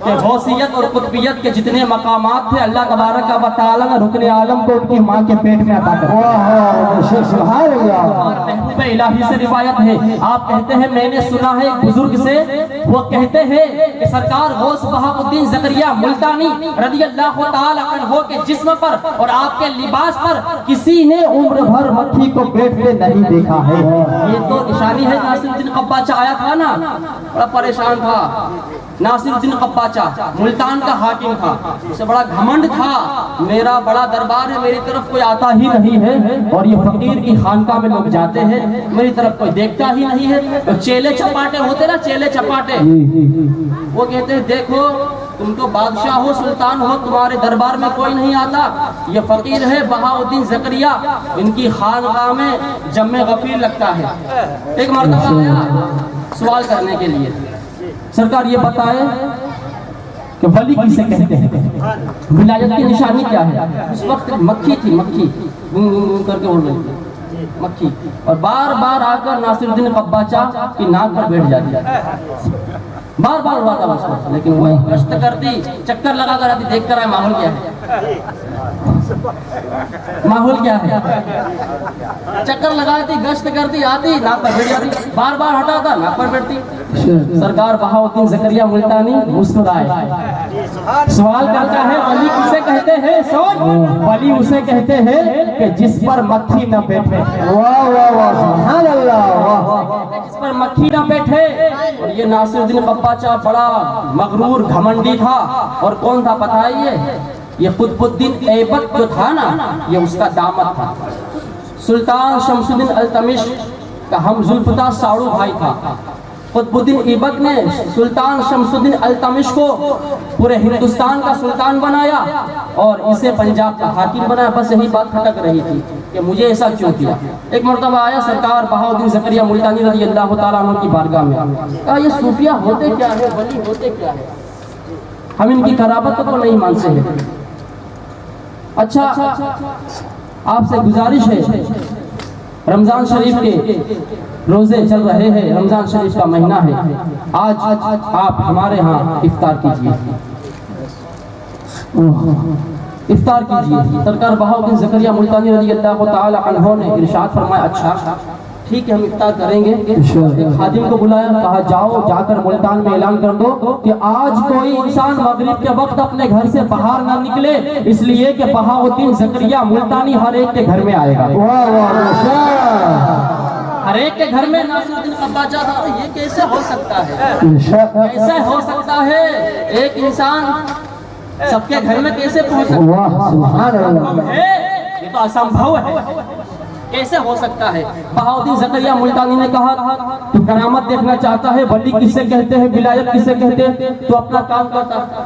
کہ غوثیت اور قطبیت کے جتنے مقامات تھے اللہ تبارک و تعالیٰ نے رکن عالم کو ان کی ماں کے پیٹ میں عطا کر دیا۔ سبحان اللہ۔ محبوب الہی سے روایت ہے، آپ کہتے ہیں میں نے سنا ہے ایک بزرگ سے، وہ کہتے ہیں کہ سرکار غوث بہاء الدین زکریا ملتانی رضی اللہ تعالی عنہ کے جسم پر اور آپ کے لباس پر کسی نے عمر بھر مکھی کو بیٹھتے نہیں دیکھا ہے۔ یہ تو نشانی ہے۔ ناصر الدین قباچہ آیا تھا نا، بڑا پریشان تھا۔ ناصر الدین قباچہ ملتان کا حاکم تھا، اسے بڑا گھمنڈ تھا، میرا بڑا دربار ہے، میری طرف کوئی آتا ہی نہیں ہے، اور یہ فقیر کی خانقاہ میں لوگ جاتے ہیں، میری طرف کوئی دیکھتا ہی نہیں ہے۔ چیلے چپاٹے ہوتے نا، چیلے چپاٹے، وہ کہتے ہیں دیکھو تم تو بادشاہ ہو، سلطان ہو، تمہارے دربار میں کوئی نہیں آتا، یہ فقیر ہے بہاء الدین زکریا، ان کی خانقاہ میں جمع غفیر لگتا ہے۔ ایک مرتبہ آیا سوال کرنے کے لیے، سرکار یہ بتائے کہ ولی کسے کہتے ہیں، ولایت کی نشانی کیا ہے؟ اس وقت مکھی تھی، مکھی گن گن گن کر کے اڑ رہی تھی مکھی، اور بار بار آ کر ناصر الدین قباچہ کی ناک پر بیٹھ جاتی ہے، بار بار ہوا تھا اس کو، لیکن وہ گشت کرتی، چکر لگا کر آتی، دیکھ کر آئے ماحول کیا ہے، ماحول کیا ہے، چکر لگاتی، گشت کرتی، آتی، ناک پر بیٹھ جاتی، بار بار ہٹاتا، ناک پر بیٹھتی۔ سرکار بہاء الدین زکریا ملتانی مسکرائے، سوال کرتا ہے ولی کسے کہتے ہیں؟ سوچ، ولی اسے کہتے ہیں کہ جس پر مکھی نہ بیٹھے۔ واہ واہ واہ، سبحان اللہ، واہ، جس پر مکھی نہ بیٹھے۔ اور یہ ناصر الدین قباچہ بڑا مغرور گھمنڈی تھا، اور کون تھا پتہ ہے؟ یہ قطب الدین ایبک جو تھا نا، یہ اس کا داماد تھا۔ سلطان شمس الدین التمش کا ہم ذوالفتح ساڑو بھائی تھا۔ قطب الدین ایبک نے سلطان شمس الدین التمش کو پورے ہندوستان کا سلطان بنایا اور اسے پنجاب کا حاکم بنایا۔ بس یہی بات کھٹک رہی تھی کہ مجھے ایسا کیوں کیا۔ ایک مرتبہ آیا سرکار بہاء الدین زکریا ملتانی رضی اللہ تعالیٰ عنہ کی بارگاہ میں، کہا یہ صوفیہ ہوتے کیا ہے، ولی ہوتے کیا ہے، ہم ان کی قرابت کو نہیں مانتے ہیں۔ اچھا آپ سے گزارش ہے، رمضان شریف کے روزے چل رہے ہیں، رمضان شریف کا مہینہ ہے، آج آپ ہمارے ہاں افطار کیجئے، افطار کیجئے۔ سرکار بہاء الدین زکریا ملتانی رضی اللہ تعالی عنہ نے ارشاد فرمایا اچھا ٹھیک ہے ہم افطار کریں گے۔ ایک خادم کو بلایا، کہا جاؤ جا کر ملتان میں اعلان کر دو کہ آج کوئی انسان مغرب کے وقت اپنے گھر سے باہر نہ نکلے، اس لیے کہ بہاء الدین زکریا ملتانی ہر ایک کے گھر میں آئے گا۔ ہر ایک کے گھر میں ناصر الدین قباچہ تھا۔ یہ کیسے ہو سکتا ہے، کیسے ہو سکتا ہے، ایک انسان سب کے گھر میں کیسے پہنچ سکتا ہے؟ یہ تو اسمبھو ہے، کیسے ہو سکتا ہے؟ بہاء الدین زکریا ملتانی نے کہا تو کرامت دیکھنا چاہتا ہے، ولی کسے کہتے ہیں، ولایت کسے کہتے ہیں، تو اپنا کام کرتا،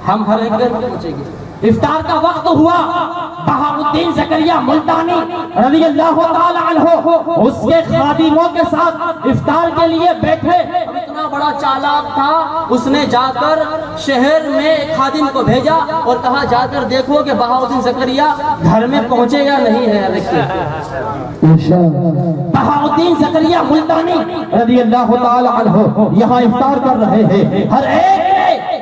ہم ہر ایک گھر میں پہنچیں گے۔ افطار کا وقت ہوا، بہاء الدین زکریا ملتانی رضی اللہ تعالی عنہ اس کے خادموں کے ساتھ افطار کے لیے بیٹھے۔ اتنا بڑا چالاک تھا، اس نے جا کر شہر میں ایک خادم کو بھیجا اور کہا جا کر دیکھو کہ بہاء الدین زکریا گھر میں پہنچے یا نہیں ہے۔ بہاء الدین زکریا ملتانی رضی اللہ تعالی عنہ یہاں افطار کر رہے ہیں، ہر ایک نے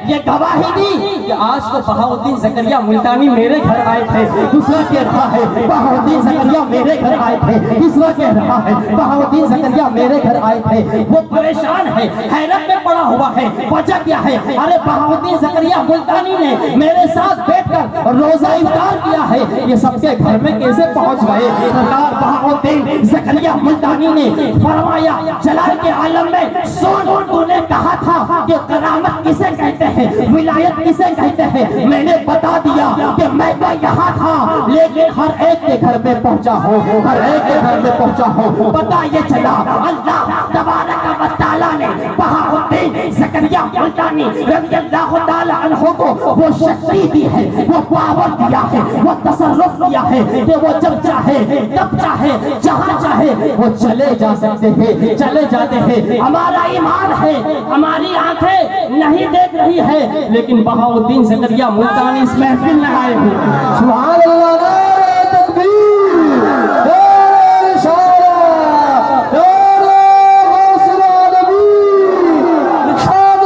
یہ گواہی دی کہ آج تو بہاؤالدین زکریا ملتانی میرے گھر آئے تھے. دوسرا کہہ رہا ہے بہاؤالدین زکریا میرے گھر آئے تھے. تیسرا کہہ رہا ہے بہاؤالدین زکریا میرے گھر آئے تھے. وہ پریشان ہے, حیرت میں پڑا ہوا ہے. وجہ کیا ہے؟ ارے بہاؤالدین زکریا ملتانی نے میرے ساتھ بیٹھ کر روزہ افطار کیا ہے, یہ سب کے گھر میں کیسے پہنچ گئے؟ سرکار بہاؤالدین زکریا ملتانی نے فرمایا جلال کے عالم میں سن, تو نے کہا تھا کہ کرامت کسے کہتے ہیں, ولایت کسے کہتے ہیں. میں نے بتا دیا کہ میں تو یہاں تھا لیکن ہر ایک کے گھر میں پہنچا ہوں, ہر ایک کے گھر میں پہنچا ہوں. پتا یہ چلا اللہ تبارک و تعالیٰ نے بہاؤالدین زکریا ملتانی رضی اللہ تعالیٰ عنہ کو وہ شکتی دی ہے, وہ پاور دیا ہے, وہ تصرف دیا ہے کہ وہ جب چاہے تب چاہے جہاں چاہے وہ چلے جا سکتے ہیں, چلے جاتے ہیں. ہمارا ایمان ہے, ہماری آنکھیں نہیں دیکھ رہی ہے, لیکن بہاؤالدین زکریا ملتانی اس محفل میں آئے ہیں. سبحان اللہ, نعرہ تکبیر, نعرہ رسالت, نعرہ غوث العالمین, نشان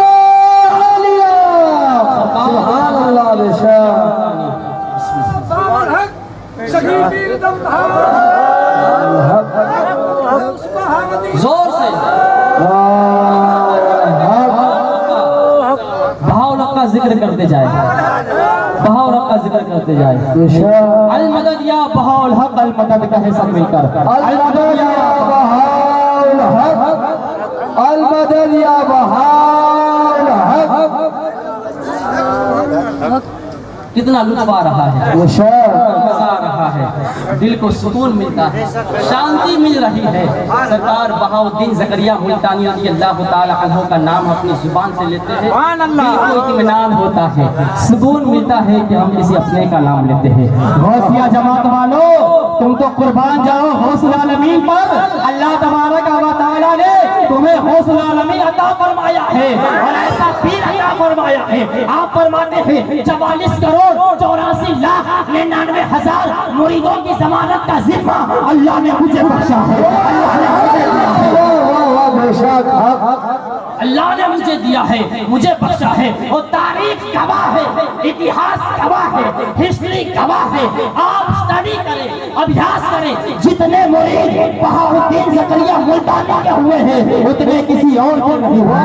عالیہ. سبحان اللہ بے شک. زور سے بہاؤالحق کا ذکر کرتے جائے, بہاؤالحق کا ذکر کرتے جائے. المدد یا بہاؤالحق, المدد کہے سب مل کر المدد یا بہاؤالحق, المدد یا بہاؤالحق. کتنا لطف آ رہا ہے, مزہ آ رہا ہے, دل کو سکون ملتا ہے, شانتی مل رہی ہے. سرکار بہاؤالدین زکریا ملتانی رضی اللہ تعالیٰ عنہ کا نام اپنی زبان سے لیتے ہیں, دل کو اطمینان ہوتا ہے, سکون ملتا ہے کہ ہم کسی اپنے کا نام لیتے ہیں. غوثیہ جماعت والو, تم تو قربان جاؤ غوث العالمین پر. اللہ تبارک و تعالیٰ نے تمہیں غوث العالمین عطا فرمایا ہے اور ایسا پیر عطا فرمایا ہے. آپ فرماتے ہیں 44 کروڑ 84 لاکھ 99,000 مریدوں کی ضمانت کا ذمہ اللہ نے مجھے بخشا ہے, اللہ نے مجھے دیا ہے, مجھے بخشا ہے. اور تاریخ گواہ ہے, اتہاس گواہ ہے, ہسٹری گواہ ہے. آپ اسٹڈی کریں, ابھیاس کریں. جتنے مرید بہاؤالدین زکریا ملتانی کے ہوئے ہیں اتنے کسی اور کے نہیں ہوئے.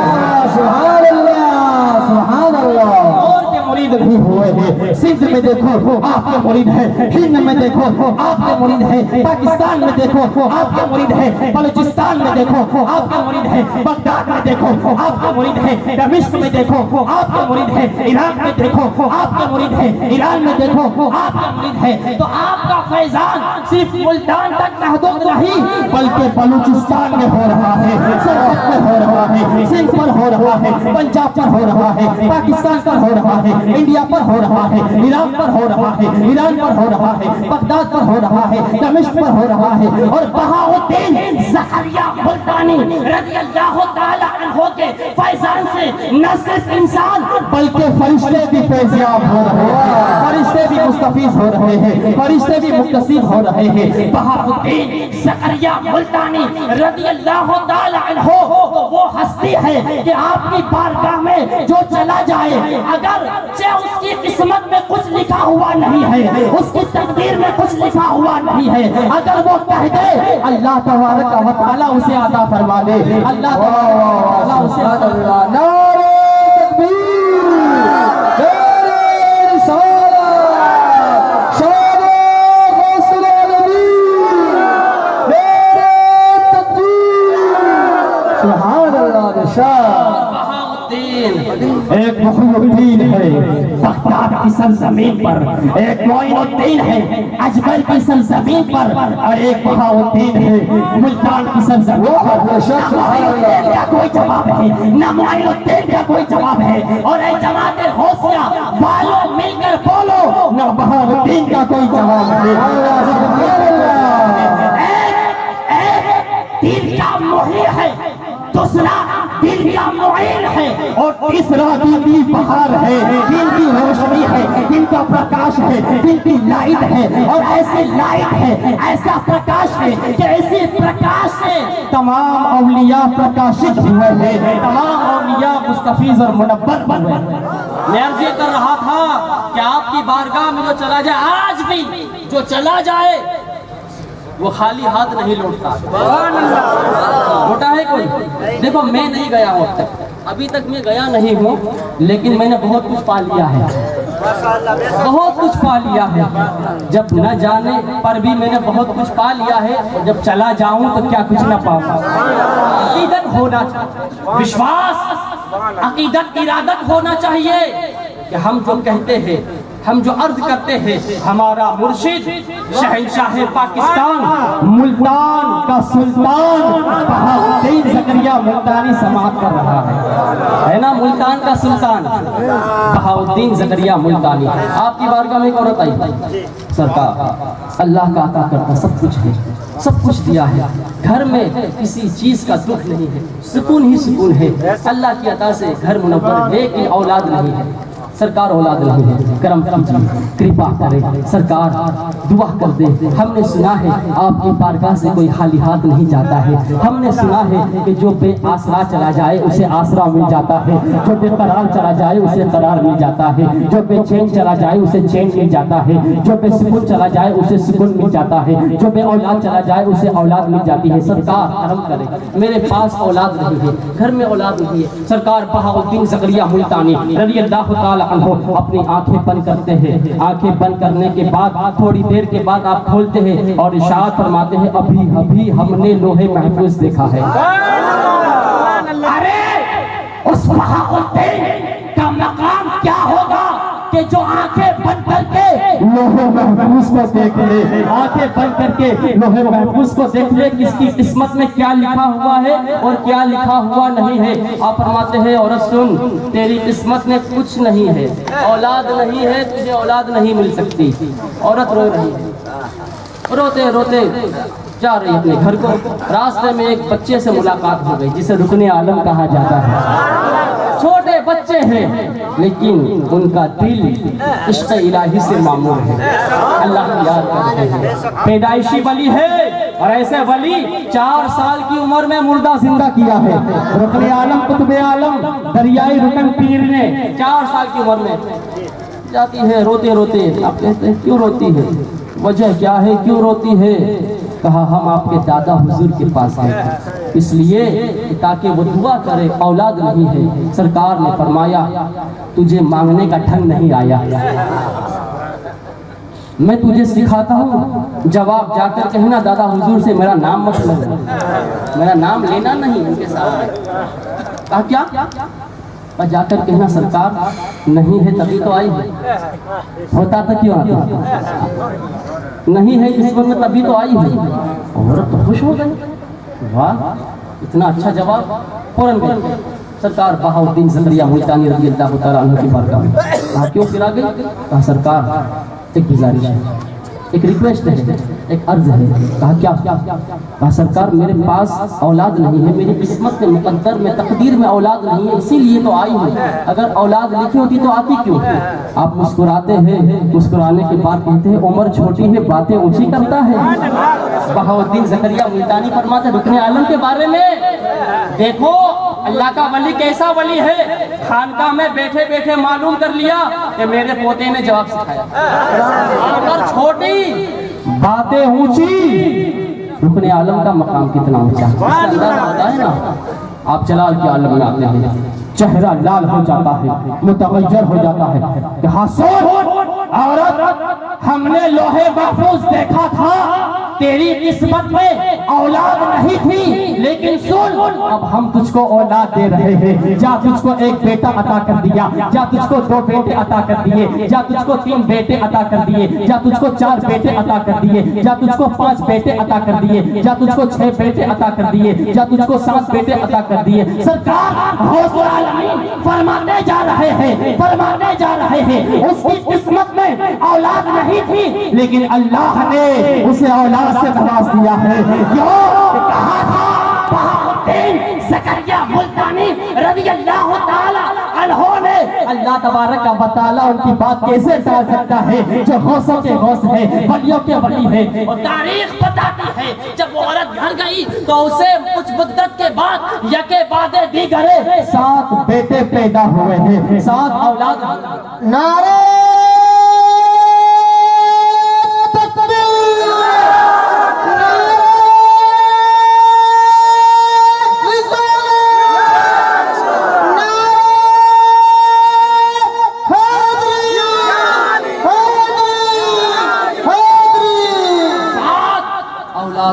سبحان اللہ, سبحان اللہ. اور کے مرید بھی ہوئے ہیں. سندھ میں دیکھو آپ کے مرید ہیں, ہند میں دیکھو آپ کے مرید ہیں, پاکستان میں دیکھو آپ کے مرید ہیں, بلوچستان میں دیکھو آپ کے مرید ہیں, بغداد میں دیکھو آپ کے مرید ہیں, دمشق میں دیکھو آپ کے مرید ہیں, عراق میں دیکھو آپ کے مرید ہیں, ایران میں دیکھو آپ کے مرید ہیں. تو آپ کا فیضان صرف ملتان تک محدود نہیں بلکہ بلوچستان میں ہو رہا ہے, سرحد میں ہو رہا ہے, سندھ پر ہو رہا ہے, پنجاب پر ہو رہا ہے, پاکستان پر ہو رہا ہے, انڈیا پر ہو رہا ہے, عراق پر ہو رہا ہے, ایران پر ہو رہا ہے, بغداد پر ہو رہا ہے, دمشق پر ہو رہا ہے. اور بہاؤالدین زکریا ملتانی رضی اللہ تعالیٰ عنہ کے فیضان سے نہ صرف انسان بلکہ فرشتے بھی فیضیاب ہو رہے ہیں, فرشتے بھی مستفیض ہو رہے ہیں, فرشتے بھی مکتسب ہو رہے ہیں. بہاؤالدین زکریا ملتانی رضی اللہ تعالیٰ عنہ وہ ہستی ہے کہ آپ کی بارگاہ میں جو چلا جائے اگر اس کی قسمت میں کچھ لکھا ہوا نہیں ہے, اس کی تقدیر میں کچھ لکھا ہوا نہیں ہے, اگر وہ کہہ دے اللہ تبارک و تعالیٰ اسے عطا فرما دے. اللہ تعالیٰ اسے عطا فرما دے. نعرہ تکبیر, نعرہ رسالت, شان غوث العالمین, نعرہ تکبیر. سبحان اللہ بے شک. ایک محی الدین ہے بغداد کی سرزمین پر, ایک معین الدین ہے اجمیر کی سرزمین پر, اور ایک بہاؤالدین ہے ملتان کی سرزمین پر. نہ معین الدین کا کوئی جواب ہے, نہ معین الدین کا کوئی جواب ہے. اور اے جماعت غوثیہ والوں مل کر بولو, نہ بہاؤالدین کا کوئی جواب ہے. ایک دین کا محی ہے, دوسرا دین کا معین معین ہے، اور تیسرا دن کی بہار ہے، دن کی روشنی ہے، دن کا پرکاش ہے، دن کی لائٹ ہے، اور ایسے لائٹ ہے، ایسا پرکاش ہے کہ ایسے پرکاش سے تمام اولیاء پرکاشت ہوئے ہیں، تمام اولیاء مستفیض اور منور ہوئے ہیں۔ میں عرض یہ کر رہا تھا کہ آپ کی بارگاہ میں جو چلا جائے، آج بھی جو چلا جائے وہ خالی ہاتھ نہیں لوٹتا۔ لوٹا ہے کوئی؟ دیکھو میں نہیں گیا ہوں اب تک، ابھی تک میں گیا نہیں ہوں، لیکن میں نے بہت کچھ پا لیا ہے، بہت کچھ پا لیا ہے۔ جب نہ جانے پر بھی میں نے بہت کچھ پا لیا ہے، اور جب چلا جاؤں تو کیا کچھ نہ پاؤں۔ عقیدت ہونا چاہیے، وشواس، عقیدت، ارادت ہونا چاہیے کہ ہم جو کہتے ہیں، ہم جو عرض کرتے ہیں، ہمارا مرشد شہنشاہ پاکستان، ملتان کا سلطان بہاؤالدین زکریا ملتانی سماعت کر رہا ہے نا، ملتان کا سلطان بہاؤالدین زکریا ملتانی آپ کی بارگاہ میں ایک عورت آئی، سرکار اللہ کا عطا کرتا سب کچھ ہے، سب کچھ دیا ہے، گھر میں کسی چیز کا دکھ نہیں ہے، سکون ہی سکون ہے، اللہ کی عطا سے گھر منور، لیکن اولاد نہیں ہے۔ سرکار اولاد نہیں ہے، کرم کیجیے، کرپا کرے، سرکار دعا کر دے۔ ہم نے سنا ہے آپ کی بارگاہ سے کوئی خالی ہاتھ نہیں جاتا ہے، ہم نے سنا ہے کہ جو بے آسرا چلا جائے اسے آسرا مل جاتا ہے، جو بے قرار چلا جائے اسے قرار مل جاتا ہے، جو بے چین چلا جائے اسے چین مل جاتا ہے، جو بے سکون چلا جائے اسے سکون مل جاتا ہے، جو بے اولاد چلا جائے اسے اولاد مل جاتی ہے۔ سرکار کرم کرے، میرے پاس اولاد نہیں ہے، گھر میں اولاد نہیں ہے، سرکار بہاؤالدین زکریا ملتانی رضی اللہ تعالی اپنی آنکھیں بند کرتے ہیں، آنکھیں بند کرنے کے بعد تھوڑی دیر کے بعد آپ کھولتے ہیں اور ارشاد فرماتے ہیں، ابھی ابھی ہم نے لوح محفوظ دیکھا ہے۔ ارے اس بہاؤالدین کا مقام کیا ہوگا کہ جو آنکھیں بند کر کے لوح محفوظ کو دیکھ لے، آنکھیں بند کر کے لوح محفوظ کو دیکھ لے، کس کی قسمت میں کیا لکھا ہوا ہے اور کیا لکھا ہوا نہیں ہے۔ آپ فرماتے ہیں، عورت سن، تیری قسمت میں کچھ نہیں ہے، اولاد نہیں ہے، تجھے اولاد نہیں مل سکتی۔ عورت رو رہی ہے، روتے روتے جا رہی اپنے گھر کو، راستے میں ایک بچے سے ملاقات ہو گئی جسے رکن عالم کہا جاتا ہے۔ چھوٹے بچے ہیں لیکن ان کا دل عشق الہی سے معمور ہے، اللہ کی یاد کرتے ہیں، پیدائشی ولی ہے، اور ایسے ولی 4 سال کی عمر میں مردہ زندہ کیا ہے۔ رکن عالم، قطب عالم، دریائے رکن پیر نے 4 سال کی عمر میں جاتی ہے، روتے روتے۔ آپ کہتے ہیں کیوں روتی ہے، وجہ کیا ہے، کیوں روتی ہے؟ کہا ہم آپ کے دادا حضور کے پاس آئے تھے، اس لیے تاکہ وہ دعا کرے، اولاد نہیں ہے۔ سرکار نے فرمایا تجھے مانگنے کا ڈھنگ نہیں آیا، میں تجھے سکھاتا ہوں، جواب جا کر کہنا دادا حضور سے میرا نام مت لینا، میرا نام لینا نہیں ان کے سامنے۔ کہا کیا؟ اور جا کر کہنا سرکار نہیں ہے تبھی تو آئی ہے، ہوتا تو کیوں آتا، نہیں ہے قسمت میں تبھی تو آئی ہے۔ عورت تو خوش ہو گئی، واہ اتنا اچھا جواب، فوراً گئی سرکار بہاؤالدین زکریا ملتانی رضی اللہ تعالیٰ عنہ کی بارگاہ میں۔ کہا کیوں پھر آ گئی؟ کہا سرکار ایک گزارش ہے، ایک ریکویسٹ ہے، ایک عرض ہے۔ کہا کیا؟ کہا سرکار میرے پاس اولاد نہیں ہے، میری قسمت میں، مقدر میں، تقدیر میں اولاد نہیں ہے، اسی لیے تو آئی ہوں، اگر اولاد لکھی ہوتی تو آتی کیوں؟ آپ مسکراتے ہیں، مسکرانے کے بعد کہتے ہیں عمر چھوٹی ہے باتیں اونچی کرتا ہے۔ بہاؤالدین زکریا ملتانی فرماتے رکن عالم کے بارے میں، دیکھو اللہ کا ولی کیسا ولی ہے، خانقاہ میں بیٹھے بیٹھے معلوم کر لیا کہ میرے پوتے نے جواب سکھایا، عمر چھوٹی باتیں اونچی، رکن عالم کا مقام کتنا اونچا ہوتا ہے نا۔ آپ جلال کے عالم میں آتے ہیں، چہرہ لال ہو جاتا ہے، متغیر ہو جاتا ہے کہ ہاں سوچ عورت، ہم نے لوح محفوظ دیکھا تھا، تیری قسمت میں اولاد نہیں تھی، لیکن سن اب ہم تجھ کو اولاد دے رہے ہیں، جا تجھ کو ایک بیٹا عطا کر دیا، جا تجھ کو 2 بیٹے عطا کر دیے، جا تجھ کو 3 بیٹے عطا کر دیے، جا تجھ کو 4 بیٹے عطا کر دیے، جا تجھ کو 5 بیٹے عطا کر دیے، جا تجھ کو 6 بیٹے عطا کر دیے، جا تجھ کو 7 بیٹے عطا کر دیے۔ سرکار غوث العالمین فرماتے جا رہے ہیں، فرماتے جا رہے ہیں، اس کی قسمت میں اولاد نہیں تھی لیکن اللہ نے اسے اولاد سے نواز دیا ہے۔ کیوں؟ کہا تھا الدین زکریا ملتانی رضی اللہ تعالی عنہ نے اللہ تبارک و تعالی ان کی بات کیسے ٹال سکتا ہے جو غوثوں کے غوث ہے ولیوں کے ولی ہے. اور تاریخ بتاتی ہے جب وہ عورت گھر گئی تو اسے کچھ مدت کے بعد یکے بعد دیگر 7 بیٹے پیدا ہوئے ہیں, 7 اولاد. نعرہ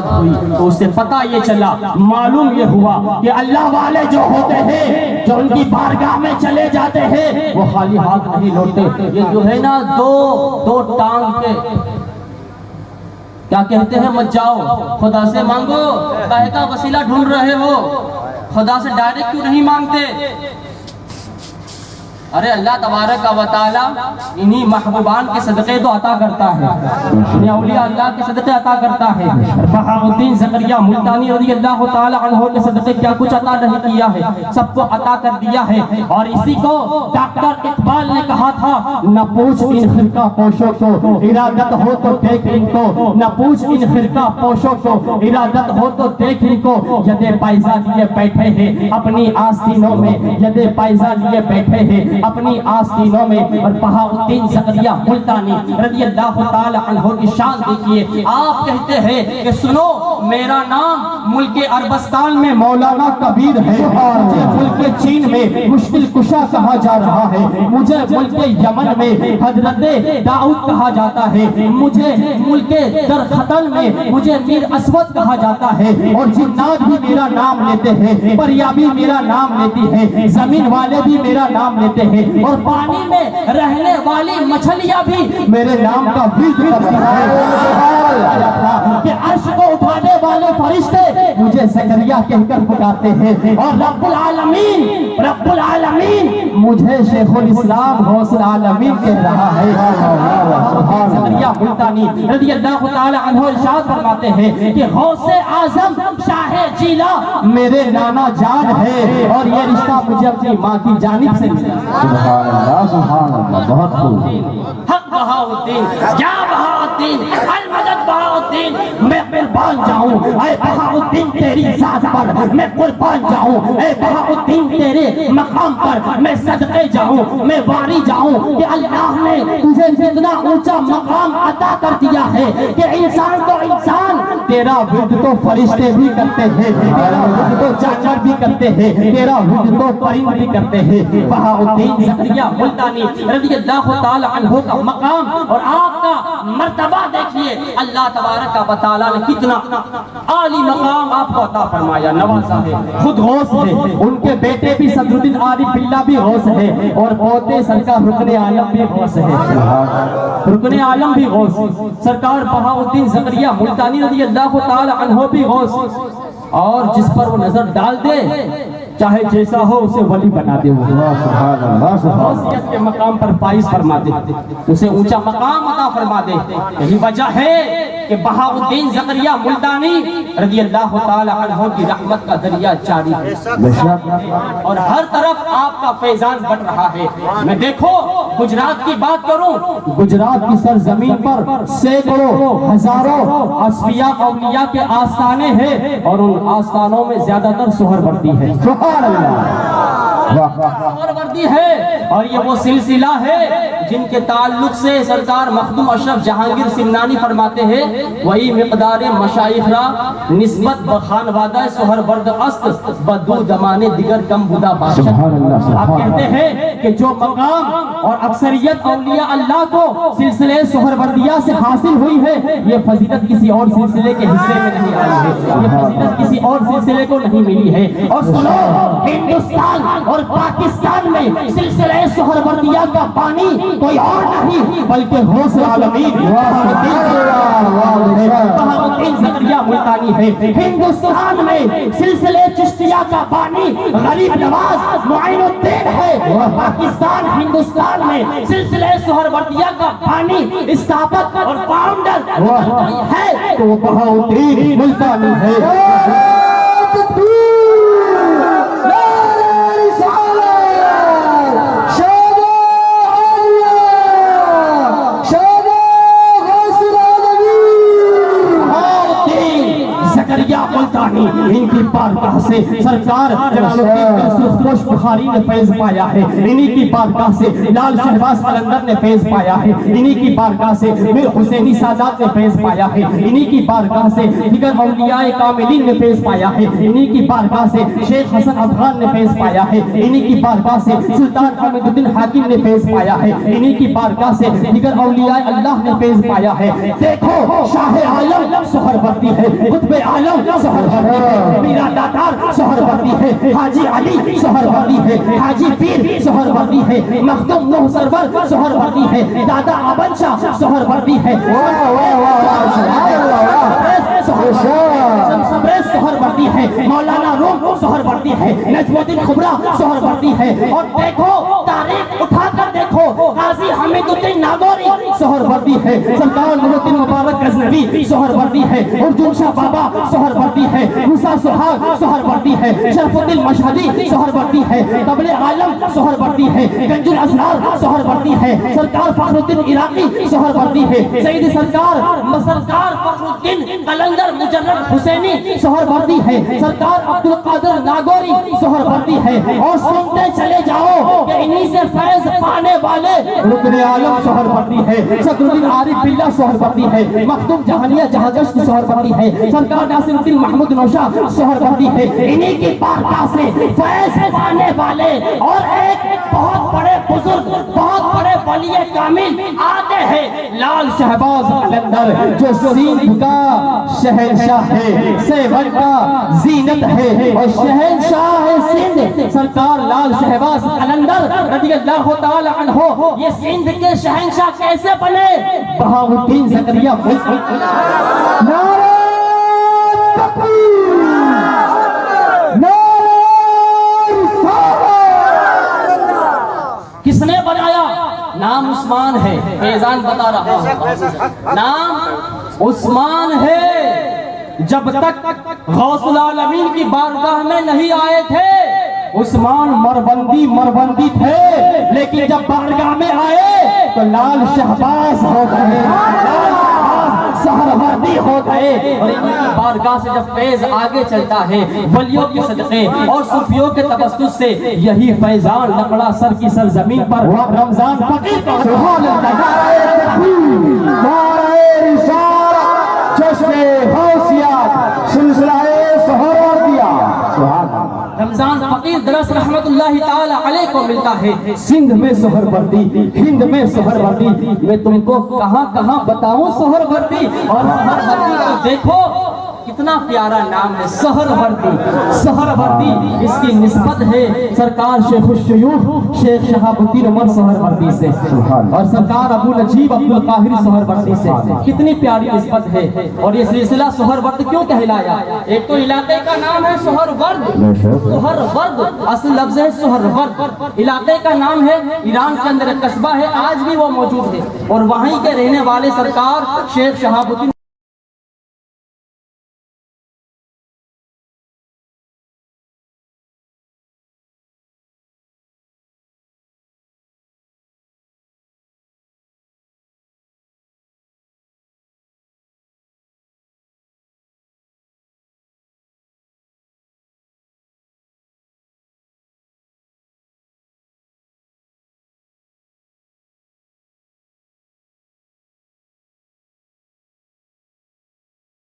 ہوئی تو اسے پتہ یہ چلا, معلوم یہ ہوا کہ اللہ والے جو ہوتے ہیں جو ان کی بارگاہ میں چلے جاتے ہیں وہ خالی ہاتھ نہیں لوٹتے. یہ جو ہے نا دو ٹانگ کے کیا کہتے ہیں, مت جاؤ خدا سے مانگو, کاہے کا وسیلہ ڈھونڈ رہے ہو, خدا سے ڈائریکٹ کیوں نہیں مانگتے؟ ارے اللہ تبارک و تعالی انہی محبوبان کے صدقے تو عطا کرتا ہے, انہیں اولیاء اللہ کے صدقے عطا کرتا ہے. بہاء الدین زکریا ملتانی رضی اللہ تعالی عنہ کے صدقے کیا کچھ عطا نہیں کیا ہے, سب کو عطا کر دیا ہے. اور اسی کو ڈاکٹر اقبال نے کہا تھا, نہ پوچھ ان خرقہ پوشوں کو ارادت ہو تو دیکھ ان کو, نہ پوچھ ان خرقہ پوشوں کو ارادت ہو تو دیکھ ان کو, یدے پائزہ لیے بیٹھے ہیں اپنی آستینوں میں, یدے پائزہ لیے بیٹھے ہیں اپنی آستینوں میں. اور بہاء الدین زکریا ملتانی رضی اللہ تعالی عنہ کی شان دیکھیے. آپ کہتے ہیں کہ سنو میرا نام ملک عربستان میں مولانا کبیر ہے, مجھے ملک چین میں مشکل کشا کہا جا رہا ہے, مجھے ملک یمن میں حضرت داؤد کہا جاتا ہے, مجھے ملک درختن میں مجھے میر اسود کہا جاتا ہے, اور جنات بھی میرا نام لیتے ہیں, پریا بھی میرا نام لیتی ہے, زمین والے بھی میرا نام لیتے ہیں, اور پانی میں رہنے والی مچھلیاں بھی میرے نام کا ورد کرتی ہیں. کہ عرش کو اٹھانے والے فرشتے مجھے زکریا کہہ کر پکارتے ہیں, اور رب العالمین مجھے شیخ الاسلام غوث العالمین کہہ رہا ہے. زکریا ملتانی رضی اللہ تعالی عنہ ارشاد فرماتے ہیں کہ غوث اعظم شاہ جیلا میرے نانا جان ہے, اور یہ رشتہ مجھے اپنی ماں کی جانب سے ملا. سبحان اللہ, سبحان اللہ, بہت خوب. حق بہاء الدین, یا بہاء الدین, المدد بہاء الدین, میں قربان جاؤں اے بہاء الدین تیری ذات پر, میں قربان جاؤں اے بہاء الدین تیرے مقام پر, میں صدقے جاؤں, میں واری جاؤں کہ اللہ نے تجھے اتنا اونچا مقام عطا کر دیا ہے کہ انسان تو انسان, تیرا ورد تو فرشتے بھی کرتے ہیں, تیرا ورد تو جانور بھی کرتے ہیں, تیرا ورد تو پرند بھی کرتے ہیں. بہاء الدین زکریا ملتانی رضی اللہ تعالی عنہ کا مقام اور آپ کا مرتبہ دیکھیے, اللہ تبارک و تعالی نے کتنا عالی مقام آپ کو عطا فرمایا, نوازا ہے. خود غوث ہے, ان کے بیٹے بھی صدر الدین عارف باللہ بھی غوث ہے, اور پوتے سرکار رکن عالم بھی غوث ہے, رکن عالم بھی غوث, سرکار بہاء الدین زکریا ملتانی رضی اللہ تعالی عنہ بھی غوث. اور جس پر وہ نظر ڈال دے چاہے جیسا ہو اسے ولی بنا دے, غوثیت کے مقام پر فائز فرما دے, اسے اونچا مقام عطا فرما دے. یہی وجہ ہے کہ بہاء الدین زکریا ملتانی رضی اللہ تعالی عنہ کی رحمت کا دریا جاری ہے, اور ہر طرف آپ کا فیضان بڑھ رہا ہے. میں دیکھو گجرات کی بات کروں, گجرات کی سرزمین پر سینکڑوں ہزاروں اصفیاء اولیاء کے آستانے ہیں, اور ان آستانوں میں زیادہ تر سہر بڑھتی ہے, سہر بڑھتی ہے. اور یہ وہ سلسلہ ہے جن کے تعلق سے سرکار مخدوم اشرف جہانگیر سمنانی فرماتے ہیں, وہی مقدار مشایخ را نسبت بخانوادہ سہر برد است بدو دمانے دیگر کم بدا باشد. آپ کہتے ہیں کہ جو مقام اور اکثریت اولیاء اللہ کو سلسلے سہر بردیہ سے حاصل ہوئی ہے, یہ فضیلت کسی اور سلسلے کے حصے میں نہیں آئی ہے, یہ فضیلت کسی اور سلسلے کو نہیں ملی ہے. اور سنو, ہندوستان اور پاکستان میں سلسلہ سہر بردیہ کا پانی کوئی اور نہیں بلکہ غوث العالمین بہاء الدین زکریا ملتانی ہے. ہندوستان میں سلسلے چشتیہ کا پانی غریب نواز معین الدین ہے. پاکستان ہندوستان میں سلسلے سہر بردیہ کا پانی استعفت اور فاؤنڈر ہے تو بہاء الدین ملتانی ہے. بارگاہ سے سرکار جلال الدین سرخپوش بخاری نے فیض پایا ہے، انہی کی بارگاہ سے لال شہباز قلندر نے فیض پایا ہے، انہی کی بارگاہ سے میر حسینی سادات نے فیض پایا ہے، انہی کی بارگاہ سے دیگر اولیاء کاملین نے فیض پایا ہے، انہی کی بارگاہ سے شیخ حسن افغان نے فیض پایا ہے، انہی کی بارگاہ سے سلطان حامد الدین حاکم نے فیض پایا ہے، انہی کی بارگاہ سے دیگر اولیاء اللہ نے فیض پایا ہے۔ دیکھو شاہ عالم سہروردی ہے، قطب عالم سہروردی ہے، میرا داتار سہروردی ہے، حاجی علی سہروردی ہے، حاجی پیر سہروردی ہے، مخدوم نوح سرور سہروردی ہے، دادا آبن شاہ سہروردی ہے، سہروردی ہے، مولانا روم سہروردی ہے، نجم الدین کبریٰ سہروردی ہے، اور دیکھو تاریخ اٹھا کر دیکھو قاضی حمید الدین ناگوری سہروردی ہے، سرکار نور الدین مبارک غزنوی سہروردی ہے، ارجن شاہ بابا سہروردی ہے، موسیٰ سہاگ سہروردی ہے، شرف الدین مشہدی سہروردی ہے، طبل عالم سہروردی ہے، گنج الاسرار سہروردی ہے، سرکار فخر الدین عراقی سہروردی ہے، سید سرکار فخر الدین قلندر مجرد حسینی سہروردی ہے، سرکار عبدالقادر ناگوری سہروردی ہے، اور سنتے چلے جاؤ کہ انہی سے فیض پانے والے رکن عالم سہروردی ہے، صدر الدین عارف باللہ سہروردی ہے، مخدوم جہانیہ جہاگشت سہروردی ہے، سرکار ناصر الدین محمود نوشا سہروردی ہے، انہی کی بارگاہ سے فیض پانے والے اور ایک بہت بڑے بزرگ بہت بڑے ولی کامل آتے ہیں، لال شہباز قلندر جو سندھ کا شہنشاہ ہے، سیون کا زینت ہے اور شہنشاہ سندھ سرکار لال شہباز قلندر رضی اللہ تعالی عنہ یہ سندھ کے شہنشاہ کیسے بنے؟ بہاؤالدین زکریا نعرہ تکبیر، نعرہ رسالت۔ کس نے بنایا؟ نام عثمان ہے، فیضان بتا رہا ہوں، نام عثمان ہے۔ جب تک غوث العالمین کی بارگاہ میں نہیں آئے تھے عثمان مربندی تھے، لیکن جب بارگاہ میں آئے تو لال شہباز ہو گئے، سہروردی ہو گئے، اور ان کی بارگاہ سے جب فیض آگے چلتا ہے ولیوں کے صدقے اور صوفیوں کے تبسط سے یہی فیضان لکڑا سر کی سرزمین پر رمضان فقیر کا سبحان اللہ، نعرہ رسالت، جشن حوثیت، سلسلہ سہروردیہ، سبحان اللہ۔ رمضان فقیر درس رحمت اللہ تعالی علیہ کو ملتا ہے، سندھ میں سہروردی، ہند میں سہروردی، میں تم کو کہاں کہاں بتاؤں سہروردی، اور سہروردی کو دیکھو کتنا پیارا نام ہے، سہروردی، اس کی نسبت ہے سرکار شیخ الشیوخ شیخ شہاب الدین عمر سہروردی سے، اور سرکار ابو نجیب عبدالقاہر سہروردی سے، کتنی پیاری نسبت ہے۔ اور یہ سلسلہ سہرورد کیوں کہلایا؟ ایک تو علاقے کا نام ہے سہرورد، اصل لفظ ہے سہرورد، علاقے کا نام ہے، ایران کے اندر ایک قصبہ ہے، آج بھی وہ موجود ہے، اور وہیں کے رہنے والے سرکار شیخ شہاب الدین